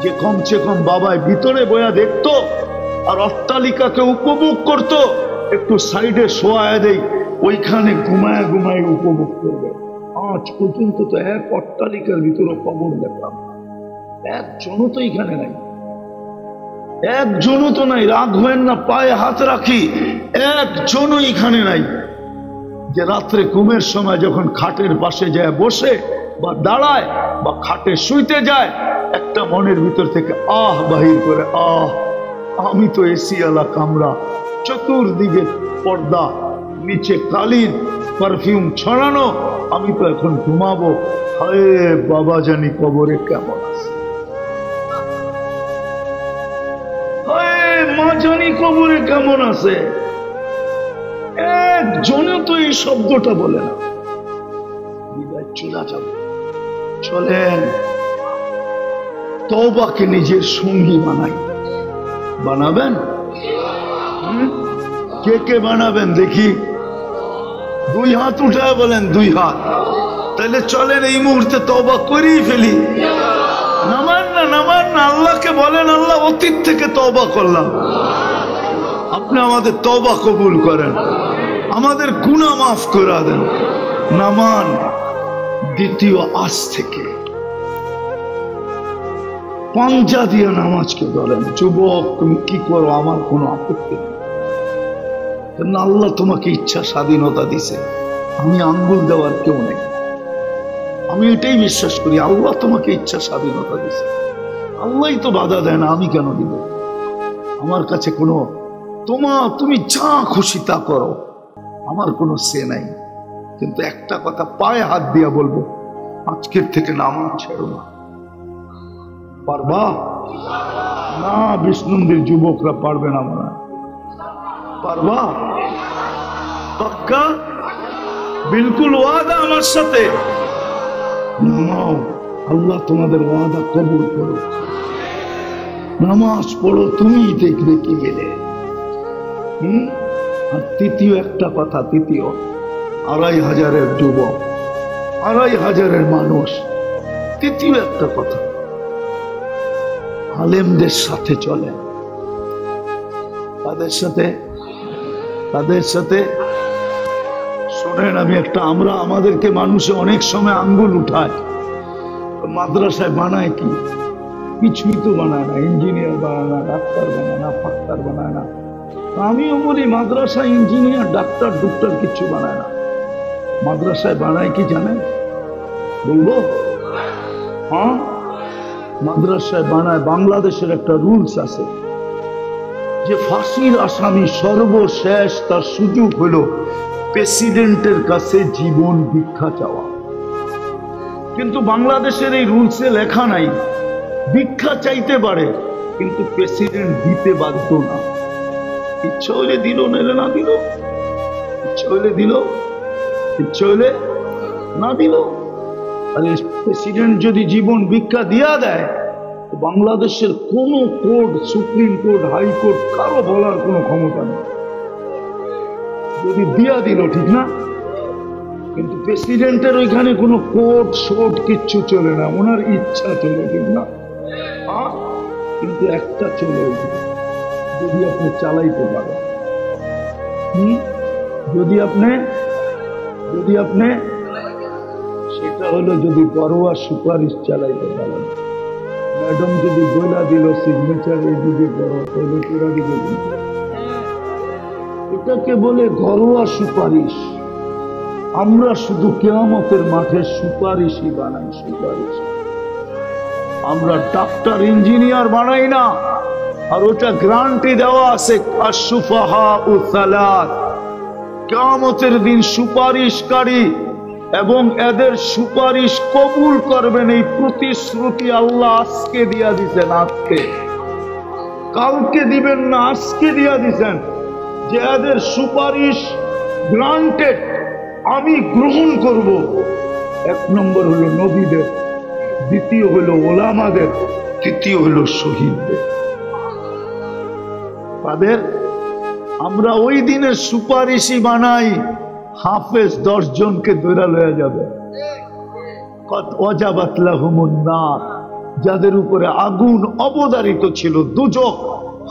যে কমসে কম বাবায় ভিতরে বয়া দেখতো আর অট্টালিকাকে উপভোগ করতো। একটু সাইডে শোয়া দেই, ওইখানে ঘুমায় ঘুমায় উপভোগ করবে। আজ পর্যন্ত তো এক অট্টালিকার ভিতরে কবর দেখলাম, একজনও তো এখানে নাই, একজনও তো নাই। রাগ হয়েন না, পায়ে হাত রাখি, একজনও এখানে নাই যে রাত্রে ঘুমের সময় যখন খাটের পাশে যায় বসে বা দাঁড়ায় বা খাটে শুইতে যায়, একটা মনের ভিতর থেকে আহ বাহির করে, আহ আমি তো এসি আলা কামরা, চতুর্দিকে পর্দা, নিচে কালিন, পারফিউম ছড়ানো, আমি তো এখন ঘুমাবো। হায় বাবা জানি কবরে কেমন আছে, হায় মা জানি কবরে কেমন আছে। একজনে তো এই শব্দটা বলে না। বিদায় চলে যাবে, চলেন তওবাকে নিজের সঙ্গী বানাই। বানাবেন? কে কে বানাবেন দেখি? দুই হাত উঠায় বলেন, দুই হাত। তাহলে চলেন এই মুহূর্তে তওবা করেই ফেলি। নামান না, নামান না, আল্লাহকে বলেন আল্লাহ অতীত থেকে তওবা করলাম, আপনি আমাদের তওবা কবুল করেন, আমাদের গুনাহ মাফ করে দেন। নামান। দ্বিতীয়, আজ থেকে পাঞ্জা দিয়ে নামাজকে ধরেন। যুবক, তুমি কি করো আমার কোনো আপত্তি নেই, কেন আল্লাহ তোমাকে ইচ্ছা স্বাধীনতা দিছে, আমি আঙ্গুল দেওয়ার কেউ নেই। আমি এটাই বিশ্বাস করি, আল্লাহ তোমাকে ইচ্ছা স্বাধীনতা দিছে, আল্লাহই তো বাধা দেয় না, আমি কেন দিব? আমার কাছে কোনো তুমি যা খুশি তা করো, আমার কোনো সে নাই। কিন্তু একটা কথা পায়ে হাত দিয়া বলবো, আজকের থেকে নামাজ ছেড়ো না। পারবা না? বিষ্ণুদের যুবকরা পারবে না মনে হয়। পারবা? পাক্কা? বিলকুল ওয়াদা আমার সাথে? নামাও, আল্লাহ তোমাদের ওয়াদা কবুল করো। নামাজ পড়ো, তুমি দেখবে কি গেলে। আর তৃতীয় একটা কথা, তৃতীয় 2500 যুবক, 2500 মানুষ, তৃতীয় একটা কথা, আলেমদের সাথে চলে। তাদের সাথে শোনেন, আমি একটা, আমাদেরকে মানুষে অনেক সময় আঙ্গুল উঠায়, মাদ্রাসায় বানায় কি? কিছুই তো বানায় না, ইঞ্জিনিয়ার বানায় না, ডাক্তার বানায় না, ফাক্তার বানায় না। আমিও বলি মাদ্রাসায় ইঞ্জিনিয়ার, ডাক্তার, ডুক্তার কিছু বানায় না। মাদ্রাসায় বানায় কি জানেন? বলবো? হ্যাঁ, মাদ্রাসায় বানায়, বাংলাদেশের একটা রুলস আছে যে ফাঁসির আসামি সর্বশেষ তার সুযোগ হলো প্রেসিডেন্টের কাছে জীবন ভিক্ষা চাওয়া। কিন্তু বাংলাদেশের এই রুলসে লেখা নাই ভিক্ষা চাইতে পারে, কিন্তু প্রেসিডেন্ট দিতে বাধ্য না। ইচ্ছা হইলে দিল, নাইলে না দিল, ইচ্ছা হইলে দিল, ইচ্ছা হইলে না দিল। আর প্রেসিডেন্ট যদি জীবন ভিক্ষা দিয়া দেয়, বাংলাদেশের কোন কোর্ট, সুপ্রিম কোর্ট, হাইকোর্ট, কারো বলার কোনো ক্ষমতা নেই। যদি দিয়া দিল, ঠিক না? কিন্তু প্রেসিডেন্টের ওইখানে কোনো কোর্ট শোট কিচ্ছু চলে না, ওনার ইচ্ছা চলে, ঠিক না? কিন্তু একটা চলে, যদি আপনি চালাইতে পারেন। যদি আপনি সেটা হলো যদি ঘরোয়া সুপারিশ চালাইতে পারেন। ম্যাডাম যদি বইলা দিল সিগনেচার এই দিকে করো, তাহলে তোরা দিকে, এটাকে বলে ঘরোয়া সুপারিশ। আমরা শুধু কিয়ামতের মাঠে সুপারিশই বানাই, সুপারিশ। আমরা ডাক্তার, ইঞ্জিনিয়ার বানাই না। আর ওটা গ্যারান্টি দেওয়া আছে, আশ-শুফাহাউ সালাত, কিয়ামতের দিন সুপারিশকারী এবং এদের সুপারিশ কবুল করবেন, এই প্রতিশ্রুতি আল্লাহ আজকে দিয়া দিচ্ছেন। আজকে, কালকে দিবেন না, আজকে দিয়া দিচ্ছেন যে এদের সুপারিশ গ্রান্টেড, আমি গ্রহণ করব। 1 নম্বর হলো নবীদের, দ্বিতীয় হলো ওলামাদের, তৃতীয় হলো শহীদদের। তাদের আমরা ওই দিনের সুপারিশই বানাই। হাফেজ 10 জনকে ধরে লয়ে যাবে, কত ওয়াজাবাত লাহুমুন নার, যাদের উপরে আগুন অবধারিত ছিল, দুজক।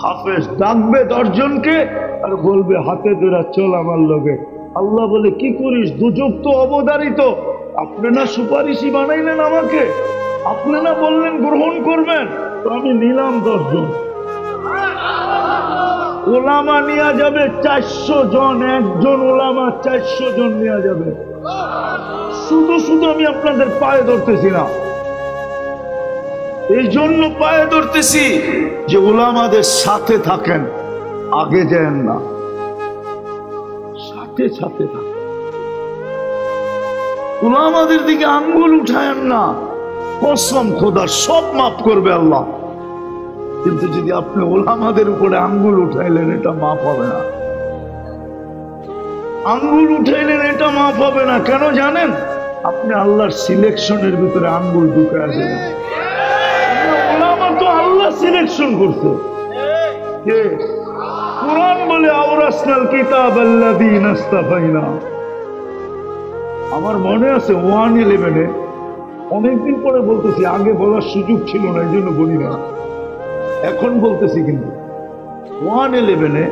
হাফেজ ডাকবে 10 জনকে আর বলবে হাতে ধরে চল আমার লগে। আল্লাহ বলে কি করিস? দুজক তো অবধারিত, আপনি না সুপারিশই বানাইলেন আমাকে, আপনি না বললেন গ্রহণ করবেন, তো আমি নিলাম 10 জন। ওলামা নিয়ে যাবে 400 জন, একজন ওলামা 400 জন নিয়ে যাবে। শুধু শুধু আমি আপনাদের পায়ে ধরতেছি না, এই জন্য পায়ে ধরতেছি যে ওলামাদের সাথে থাকেন, আগে যান না, সাথে সাথে থাকেন। ওলামাদের দিকে আঙ্গুল উঠায়েন না, কসম খোদার সব মাফ করবে আল্লাহ। কিন্তু যদি আপনি ওলামাদের উপরে আঙ্গুল উঠাইলেন, এটা মাফ হবে না। আঙ্গুল উঠাইলেন, এটা মাফ হবে না। কেন জানেন? আপনি আল্লাহর সিলেকশনের ভিতরে আঙ্গুল ঢুকে আসেন। ওলামা তো আল্লাহ সিলেকশন করছে। কুরআন বলে আওরাসনাল কিতাব আল্লাযীনা ইসতাফাইনা। আমার মনে আছে 111-এ, অনেকদিন পরে বলতেছি, আগে বলার সুযোগ ছিল না, এই জন্য বলি না, এখন বলতেছি। কিন্তু 111-এ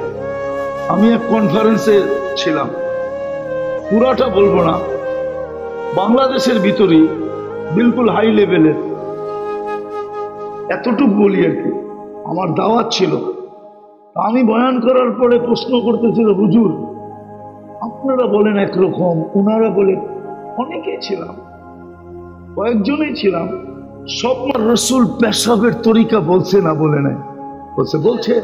আমি এক কনফারেন্সে ছিলাম, পুরাটা বলবো না, বাংলাদেশের ভিতরেই বিলকুল হাই লেভেলের, এতটুকু বলি আর কি। আমার দাওয়াত ছিল, আমি বয়ান করার পরে প্রশ্ন করতেছিল, হুজুর আপনারা বলেন একরকম, ওনারা বলে, অনেকেই ছিলাম, কয়েকজনই ছিলাম, সব রাসূল পেশাবের তরিকা বলছে না, বলে নাই, বলছে।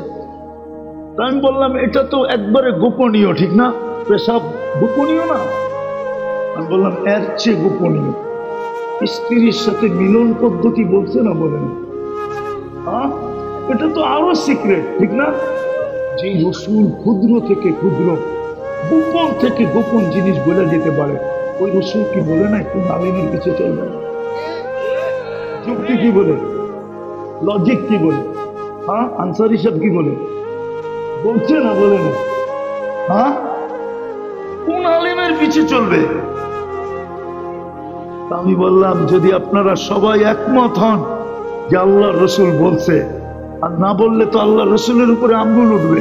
তা আমি বললাম এটা তো একবারে গোপনীয়, ঠিক না? পেশাব গোপনীয় না? আমি বললাম এর চেয়ে গোপনীয় স্ত্রীর সাথে মিলন পদ্ধতি বলছে না, বলে না? এটা তো আরো সিক্রেট, ঠিক না? যে রাসূল ক্ষুদ্র থেকে ক্ষুদ্র, গোপন থেকে গোপন জিনিস বলে যেতে পারে, ওই রাসূল কি বলে না একটু নালিনের পিছে চলবে? যুক্তি কি বলে, লজিক কি বলে, হ্যাঁ আনসারি সাহেব কি বলে, বলছে না বলে না? হ্যাঁ, কোন আলেমের পিছে চলবে? আমি বললাম যদি আপনারা সবাই একমত হন যে আল্লাহ রসুল বলছে, আর না বললে তো আল্লাহ রসুলের উপরে আঙ্গুল উঠবে।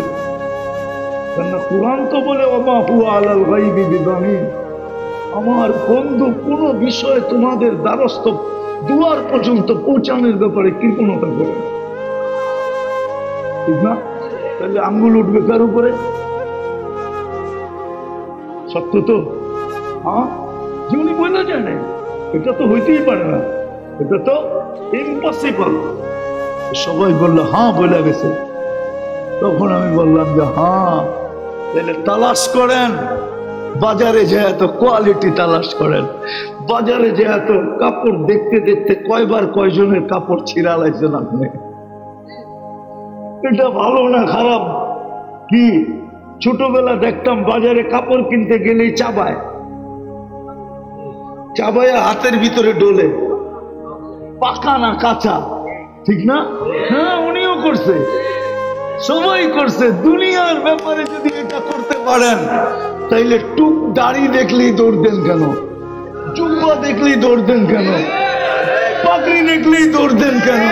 কেননা কুরআন তো বলে ওমা হুয়া আলাল গায়বি বিদানিন, আমার বন্ধু কোন বিষয়ে তোমাদের দ্বারস্থ দুয়ার পর্যন্ত পৌঁছানোর ব্যাপারে কৃপণতা করে না, ঠিক না? তাহলে আঙ্গুল উঠবে কার উপরে? সত্য তো, হ্যাঁ যিনি বলে জানে এটা তো হইতেই পারে না, এটা তো ইম্পসিবল। সবাই বললো হ্যাঁ বলে গেছে। তখন আমি বললাম যে হ্যাঁ তাহলে তালাশ করেন, বাজারে যে এত কোয়ালিটি তালাশ করেন, বাজারে যে এত কাপড় দেখতে দেখতে কয়বার কয়জনের কাপড় ছিঁড়া লাগছেন আপনি, এটা ভালো না খারাপ? কি ছোটবেলা দেখতাম বাজারে কাপড় কিনতে গেলেই চাবায়, চাবায় হাতের ভিতরে ডোলে, পাকা না কাঁচা, ঠিক না? হ্যাঁ উনিও করছে, সবাই করছে। দুনিয়ার ব্যাপারে যদি এটা করতে পারেন তাইলে টুক দাড়ি দেখলেই দৌড় দেন কেন, জুব্বা দেখলেই দৌড় দেন কেন, পাগড়ি দেখলেই দৌড় দেন কেন,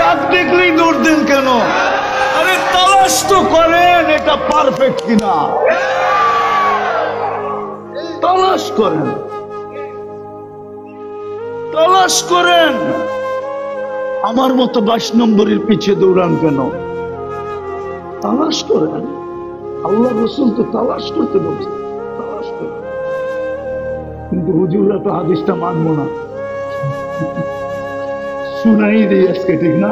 কাক দেখলেই দৌড় দেন কেন? আরে তালাশ তো করেন এটা পারফেক্ট কিনা, তালাশ করেন, তালাশ করেন। আমার মতো 22 নম্বরের পিছে দৌড়ান কেন? তালাশ করেন। আল্লাহ রসুল তো তালাশ করতে বলছে, তালাশ করেন। কিন্তু হুজুররা তো হাদিসটা মানবো না, শুনাই দিই আজকে, ঠিক না?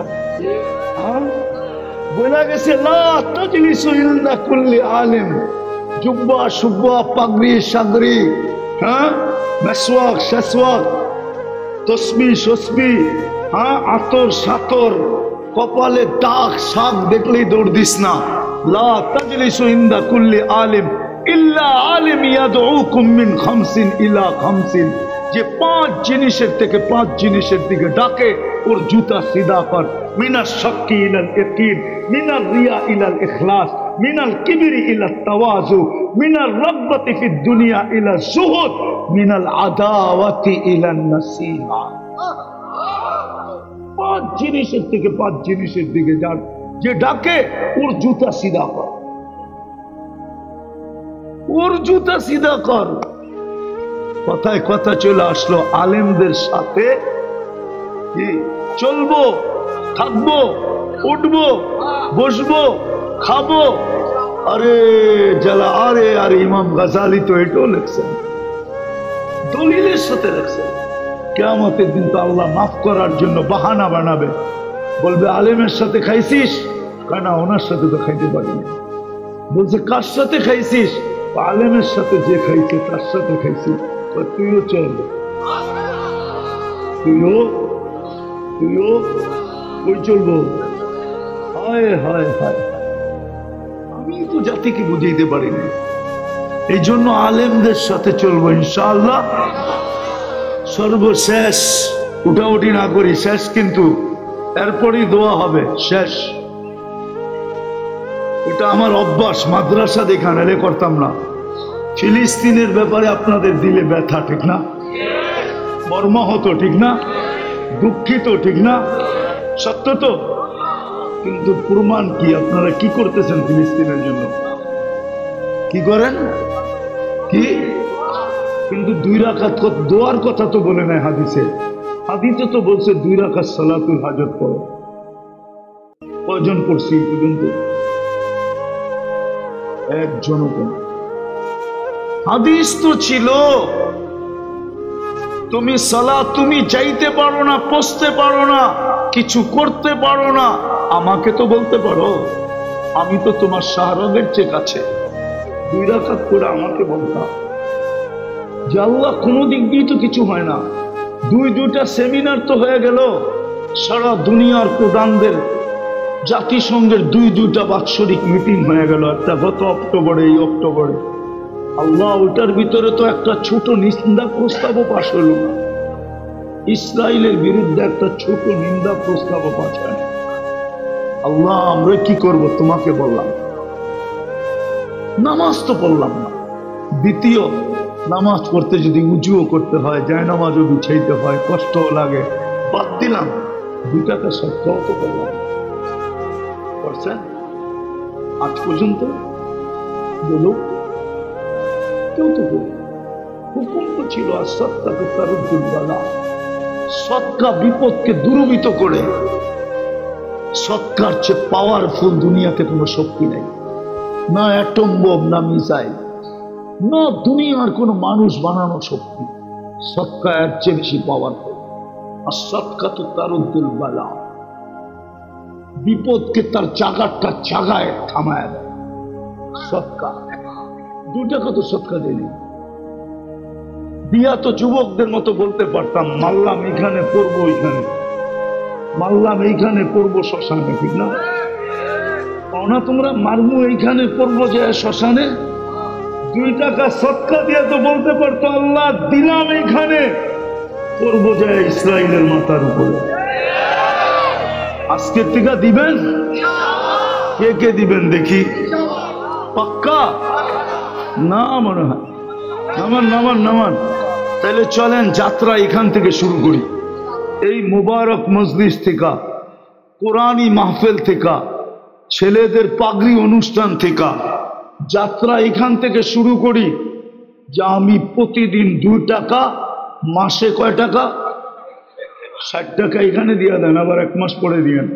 বলা গেছে লা তাজলিসু ইল্লা কুল্লি আলিম, জুব্বা সুব্বা পাগড়ি সাগরি, হ্যাঁ মেসওয়াক শেসওয়াক তসবি সসবি, হ্যাঁ আতর সাতর, কপালে দাগ শাক দেখলেই দৌড় দিস না। লা তাজলিসু ইনদা কুল্লি আলিম ইল্লা আলিম ইয়াদউকুম মিন খামসিন ইলা খামসিন, যে 5 জিনিসের থেকে 5 জিনিসের দিকে ডাকে ওর জুতা সিধা কর। মিনাশ শাক্কি ইলাল ইয়াকিন, মিনার রিয়া ইলাল ইখলাস, মিনাল কিবরি ইলাত তাওয়াজু, মিনার রাগবাতি ফিদ দুনিয়া ইলা যুহুদ, মিনাল আদাওয়াতি ইলান নাসিহা। 5 জিনিসের থেকে 5 জিনিসের দিকে যান, যে ডাকে ওর জুতা সিধা কর, ওর জুতা সিধা কর। কথায় কথা চলে আসলো আলেমদের সাথে কি চলবো, থাকবো, উঠবো, বসবো, খাবো। আরে যারা আরে আরে ইমাম গাজালি তো এটাও লিখছেন, দলিলের সাথে লিখছেন। কিয়ামতের দিন তো আল্লাহ মাফ করার জন্য বাহানা বানাবে, বলবে আলেমের সাথে খাইছিস? কেন ওনার সাথে তো খাইতে পারিনি। বলছে কার সাথে খাইছিস? আলেমের সাথে যে খাইছে তার সাথে খাইছিস, তুইও চল, তুইও ওই চলবো। হায় হায় হায়, আমি তো জাতিকে বুঝাইতে পারিনি। এই জন্য আলেমদের সাথে চলবো ইনশাআল্লাহ। সর্বশেষ উঠাউঠি না করি, শেষ কিন্তু এরপরই দোয়া হবে, শেষ। এটা আমার অভ্যাস, মাদ্রাসা দেখান এলে করতাম না। ফিলিস্তিনের ব্যাপারে আপনাদের দিলে ব্যথা, ঠিক না? মর্মাহত, ঠিক না? দুঃখিত, ঠিক না? সত্য তো। কিন্তু প্রমাণ কি? আপনারা কি করতেছেন ফিলিস্তিনের জন্য? কি করেন? কি? কিন্তু 2 রাকাত দোয়ার কথা তো বলে নাই হাদিসে। হাদিসে তো বলছে 2 রাকাত সালাতুল হাজত পড়ো। কয়জন পড়ছি পর্যন্ত? একজনও কোন। হাদিস তো ছিল তুমি সালাত তুমি চাইতে পারো না, পড়তে পারো না, কিছু করতে পারো না, আমাকে তো বলতে পারো। আমি তো তোমার শাহরগের চেয়ে কাছে। 2 রাকাত করে আমাকে বলতাম যে আল্লাহ কোনো দিক দিয়ে তো কিছু হয় না। 2টা সেমিনার তো হয়ে গেল, সারা দুনিয়ার প্রধানদের জাতিসংঘের 2টা বাৎসরিক মিটিং হয়ে গেল, একটা গত অক্টোবরে, এই অক্টোবরে। আল্লাহ ওইটার ভিতরে তো একটা ছোট নিন্দা প্রস্তাবও পাশ হলো না। ইসরায়েলের বিরুদ্ধে একটা ছোট নিন্দা প্রস্তাবও পাঠায়। আল্লাহ আমরা কি করব তোমাকে বললাম, নামাজ তো পড়লাম না। দ্বিতীয়, নামাজ পড়তে যদি উজুও করতে হয়, যায় নামাজও বিছাইতে হয়, কষ্টও লাগে, বাদ দিলাম। 2 টাকা সৎকাও তো করলাম, করছেন আজ পর্যন্ত? বলো, কেউ তো বলো। হুকুম তো ছিল আর সৎকাকে তারুদ্দুল বালা, সৎকা বিপদকে দূরীভূত করে। সৎকার চেয়ে পাওয়ারফুল দুনিয়াতে কোনো শক্তি নেই, না অ্যাটম বোম, না মিসাইল, না দুনিয়ার কোনো মানুষ বানানো শক্তি। সৎকা এর চেয়ে বেশি পাওয়ারফুল। আর সৎকা তো তারুদ্দুল বালা, বিপদকে তার জাগারটা জাগায় থামায় দেয়। সৎকা 2 টাকা তো সৎকা দেয়নি। দিয়া তো যুবকদের মতো বলতে পারতাম, মারলাম এইখানে পড়বো, ওইখানে মারলাম এইখানে পড়বো শ্মশানে, ঠিক না? না তোমরা মারবো এইখানে পড়বো যে শ্মশানে। 2 টাকা সৎকা দিয়া তো বলতে পারতো, আল্লাহ দিলাম এইখানে পড়বো যায় ইসরায়েলের মাথার উপরে। আজকের থেকে দিবেন? কে কে দিবেন দেখি? পাক্কা না মনে হয়। নামান নামান নামান। তাহলে চলেন যাত্রা এখান থেকে শুরু করি। এই মুবারক মজলিস থেকে, কোরআনী মাহফিল থেকে, ছেলেদের পাগড়ি অনুষ্ঠান থেকে যাত্রা এখান থেকে শুরু করি। যে আমি প্রতিদিন 2 টাকা, মাসে কয় টাকা? 60 টাকা এখানে দিয়ে দেন, আবার 1 মাস পরে দিয়েন।